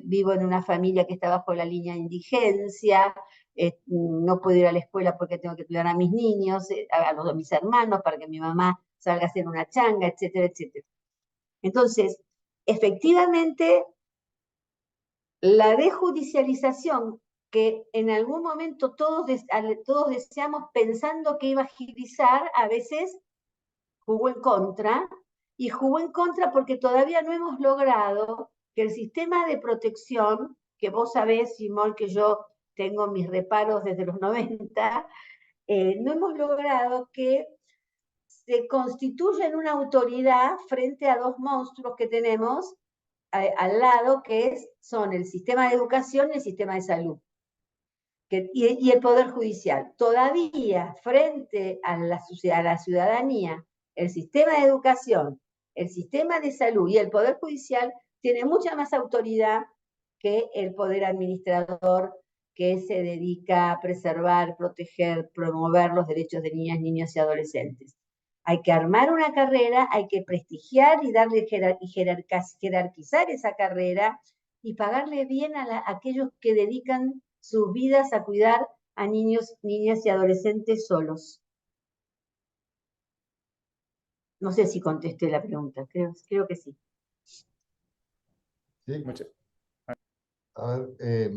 vivo en una familia que está bajo la línea de indigencia, no puedo ir a la escuela porque tengo que cuidar a mis niños, a mis hermanos, para que mi mamá salga a hacer una changa, etcétera, etcétera. Entonces, efectivamente, la desjudicialización que en algún momento todos deseamos pensando que iba a agilizar, a veces jugó en contra, y jugó en contra porque todavía no hemos logrado que el sistema de protección, que vos sabés, Simón, que yo tengo mis reparos desde los 90, no hemos logrado que se constituya en una autoridad frente a dos monstruos que tenemos al lado, son el sistema de educación y el sistema de salud, y el Poder Judicial. Todavía, frente a la ciudadanía, el sistema de educación, el sistema de salud y el Poder Judicial tiene mucha más autoridad que el Poder Administrador, que se dedica a preservar, proteger, promover los derechos de niñas, niños y adolescentes. Hay que armar una carrera, hay que prestigiar y darle jerarquizar esa carrera y pagarle bien a aquellos que dedican sus vidas a cuidar a niños, niñas y adolescentes solos. No sé si contesté la pregunta, creo que sí. ¿Sí? Muchas- A ver,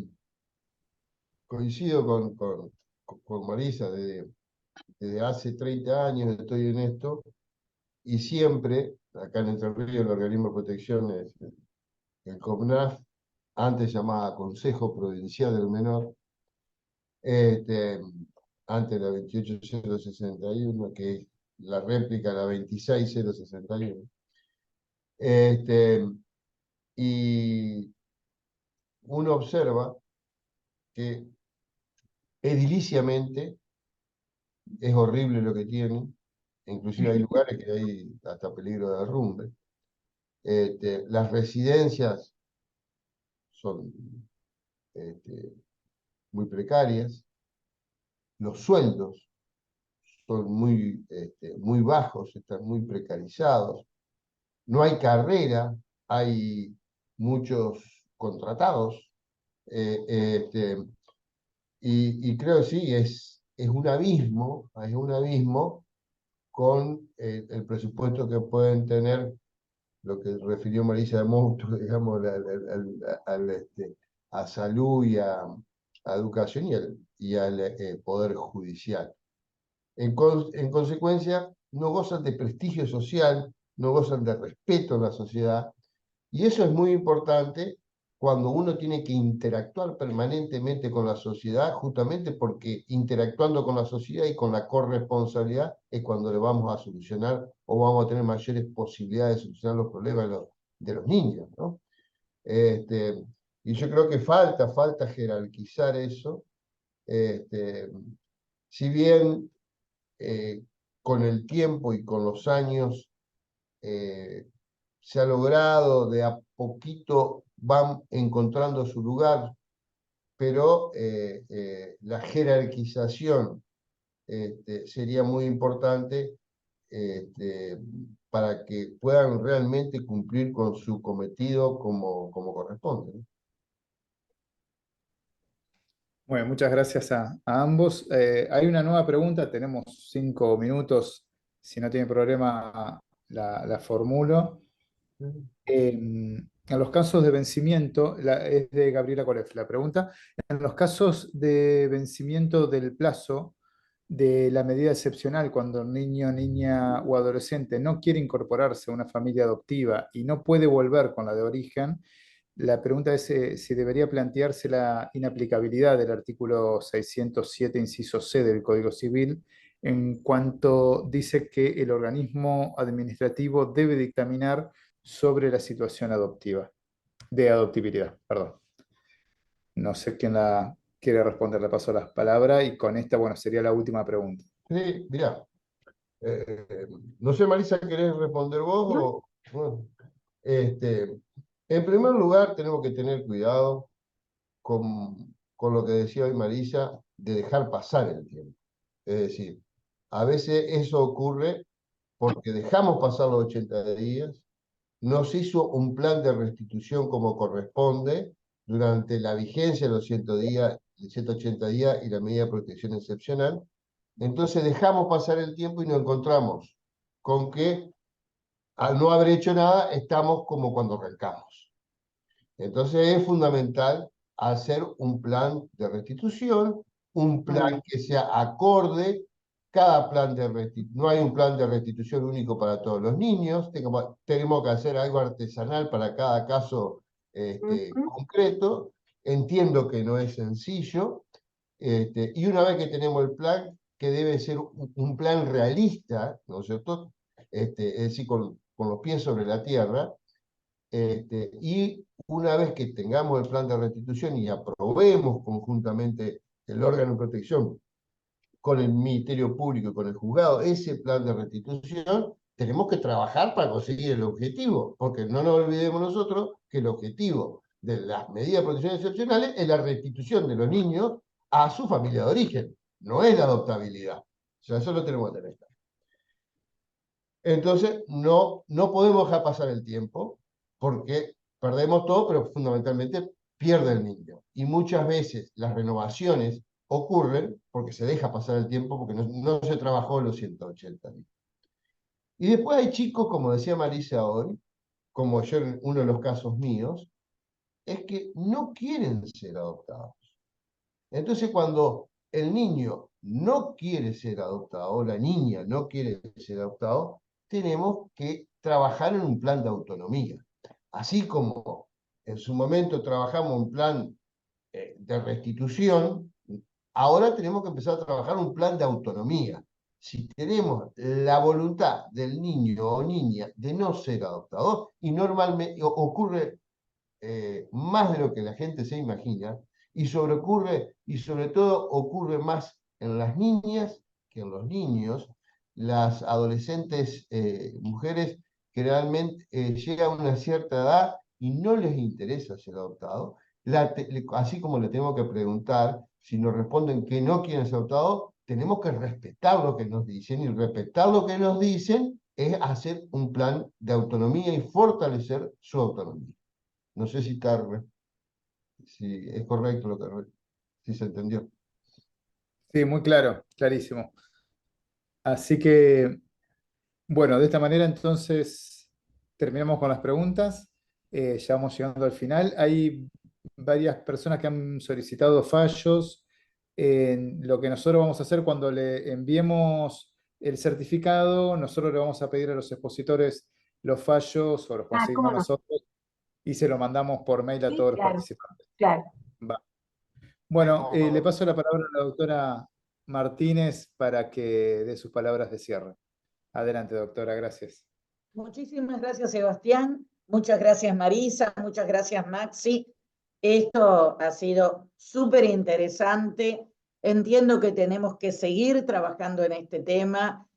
coincido con Marisa, desde hace 30 años estoy en esto, y siempre, acá en Entre Ríos, el organismo de protección es el COPNAF, antes llamada Consejo Provincial del Menor, antes la 28061, que es la réplica de la 26061. Y uno observa que ediliciamente es horrible lo que tienen, inclusive hay lugares que hay hasta peligro de derrumbe. Las residencias son muy precarias, los sueldos son muy bajos, están muy precarizados, no hay carrera, hay muchos contratados, y creo que sí, es un abismo con el presupuesto que pueden tener, lo que refirió Marisa de monstruo, digamos, a salud y a educación y al Poder Judicial. En consecuencia, no gozan de prestigio social, no gozan de respeto en la sociedad, y eso es muy importante cuando uno tiene que interactuar permanentemente con la sociedad, justamente porque interactuando con la sociedad y con la corresponsabilidad es cuando le vamos a solucionar o vamos a tener mayores posibilidades de solucionar los problemas de los niños, ¿no? Y yo creo que falta jerarquizar eso. Si bien con el tiempo y con los años se ha logrado, de a poquito van encontrando su lugar, pero la jerarquización sería muy importante para que puedan realmente cumplir con su cometido como corresponde, ¿no? Bueno, muchas gracias a ambos. Hay una nueva pregunta, tenemos 5 minutos, si no tiene problema la formulo. En los casos de vencimiento, es de Gabriela Colef la pregunta, en los casos de vencimiento del plazo de la medida excepcional, cuando un niño, niña o adolescente no quiere incorporarse a una familia adoptiva y no puede volver con la de origen, la pregunta es si debería plantearse la inaplicabilidad del artículo 607, inciso C del Código Civil, en cuanto dice que el organismo administrativo debe dictaminar sobre la situación de adoptibilidad, perdón. No sé quién la quiere responder, le paso la palabra y con esta, bueno, sería la última pregunta. Sí, mirá, no sé, Marisa, ¿querés responder vos? ¿No? O, bueno, en primer lugar, tenemos que tener cuidado con lo que decía hoy Marisa, de dejar pasar el tiempo. Es decir, a veces eso ocurre porque dejamos pasar los 80 días, no se hizo un plan de restitución como corresponde durante la vigencia de los 180 días y la medida de protección excepcional. Entonces dejamos pasar el tiempo y nos encontramos con que al no haber hecho nada estamos como cuando arrancamos. Entonces es fundamental hacer un plan de restitución, un plan que sea acorde. Cada plan de restitución, no hay un plan de restitución único para todos los niños, tenemos que hacer algo artesanal para cada caso concreto. Entiendo que no es sencillo, y una vez que tenemos el plan, que debe ser un plan realista, ¿no es cierto? Es decir, con los pies sobre la tierra, y una vez que tengamos el plan de restitución y aprobemos conjuntamente el órgano de protección con el Ministerio Público y con el juzgado ese plan de restitución, tenemos que trabajar para conseguir el objetivo, porque no nos olvidemos nosotros que el objetivo de las medidas de protección excepcionales es la restitución de los niños a su familia de origen, no es la adoptabilidad. O sea, eso lo tenemos que tener claro. Entonces, no podemos dejar pasar el tiempo, porque perdemos todo, pero fundamentalmente pierde el niño. Y muchas veces las renovaciones ocurren porque se deja pasar el tiempo, porque no se trabajó los 180 días. Y después hay chicos, como decía Marisa hoy, como yo en uno de los casos míos, es que no quieren ser adoptados. Entonces, cuando el niño no quiere ser adoptado, o la niña no quiere ser adoptado, tenemos que trabajar en un plan de autonomía. Así como en su momento trabajamos un plan de restitución, ahora tenemos que empezar a trabajar un plan de autonomía. Si tenemos la voluntad del niño o niña de no ser adoptado, y normalmente ocurre más de lo que la gente se imagina, y sobre todo ocurre más en las niñas que en los niños. Las adolescentes mujeres generalmente llegan a una cierta edad y no les interesa ser adoptado, así como le tenemos que preguntar si nos responden que no quieren ser adoptados, tenemos que respetar lo que nos dicen, y respetar lo que nos dicen es hacer un plan de autonomía y fortalecer su autonomía. No sé si es correcto si se entendió. Sí, muy claro, clarísimo. Así que, bueno, de esta manera entonces terminamos con las preguntas. Ya vamos llegando al final. Hay varias personas que han solicitado fallos. Lo que nosotros vamos a hacer cuando le enviemos el certificado, nosotros le vamos a pedir a los expositores los fallos o los ¿Cómo conseguimos no? nosotros y se lo mandamos por mail a Sí, todos los claro, participantes. claro. Va. Bueno, le paso la palabra a la doctora Martínez para que dé sus palabras de cierre. Adelante, doctora, gracias. Muchísimas gracias, Sebastián. Muchas gracias, Marisa. Muchas gracias, Maxi. Esto ha sido súper interesante. Entiendo que tenemos que seguir trabajando en este tema.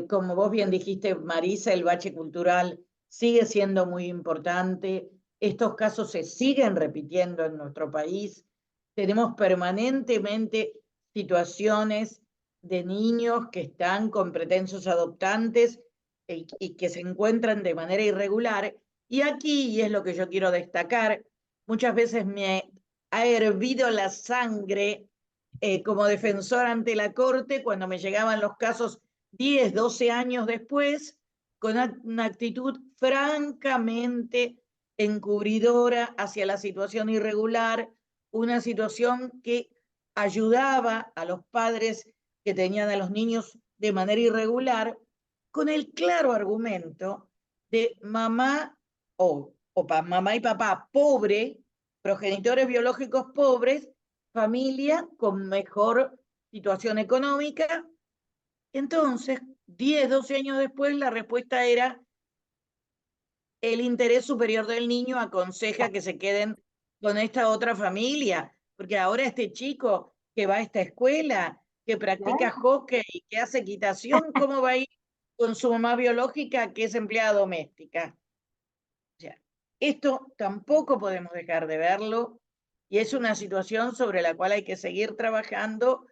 Como vos bien dijiste, Marisa, el bache cultural sigue siendo muy importante. Estos casos se siguen repitiendo en nuestro país. Tenemos permanentemente situaciones de niños que están con pretensos adoptantes y que se encuentran de manera irregular. Y aquí, y es lo que yo quiero destacar, muchas veces me ha hervido la sangre como defensor ante la Corte cuando me llegaban los casos 10, 12 años después, con una actitud francamente encubridora hacia la situación irregular, una situación que ayudaba a los padres que tenían a los niños de manera irregular, con el claro argumento de mamá mamá y papá pobre, progenitores biológicos pobres, familia con mejor situación económica. Entonces, 10, 12 años después, la respuesta era: el interés superior del niño aconseja que se queden con esta otra familia, porque ahora este chico que va a esta escuela, que practica hockey, que hace equitación, ¿cómo va a ir con su mamá biológica que es empleada doméstica? O sea, esto tampoco podemos dejar de verlo, Y es una situación sobre la cual hay que seguir trabajando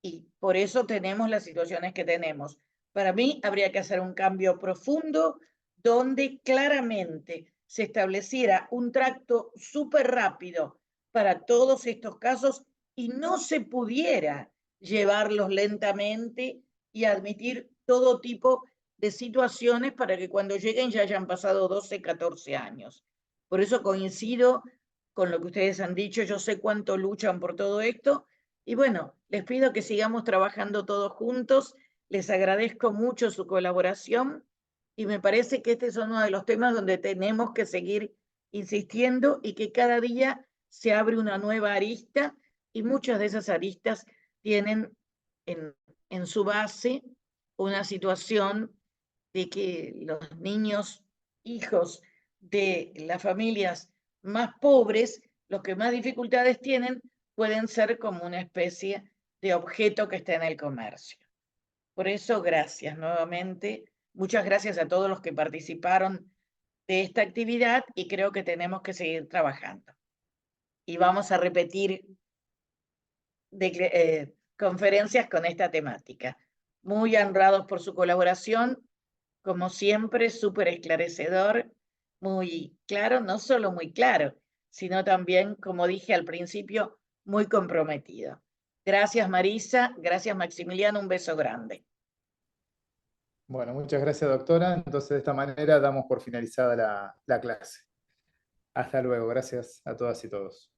y por eso tenemos las situaciones que tenemos. Para mí habría que hacer un cambio profundo donde claramente se estableciera un tracto súper rápido para todos estos casos y no se pudiera llevarlos lentamente y admitir todo tipo de situaciones para que cuando lleguen ya hayan pasado 12, 14 años. Por eso coincido con lo que ustedes han dicho, yo sé cuánto luchan por todo esto y bueno, les pido que sigamos trabajando todos juntos, les agradezco mucho su colaboración y me parece que este es uno de los temas donde tenemos que seguir insistiendo y que cada día se abre una nueva arista y muchas de esas aristas tienen en su base una situación de que los niños, hijos de las familias más pobres, los que más dificultades tienen, pueden ser como una especie de objeto que está en el comercio. Por eso, gracias nuevamente. Muchas gracias a todos los que participaron de esta actividad y creo que tenemos que seguir trabajando. Y vamos a repetir conferencias con esta temática. Muy honrados por su colaboración, como siempre, súper esclarecedor, muy claro, no solo muy claro, sino también, como dije al principio, muy comprometido. Gracias, Marisa. Gracias, Maximiliano. Un beso grande. Bueno, muchas gracias, doctora. Entonces, de esta manera damos por finalizada la clase. Hasta luego. Gracias a todas y todos.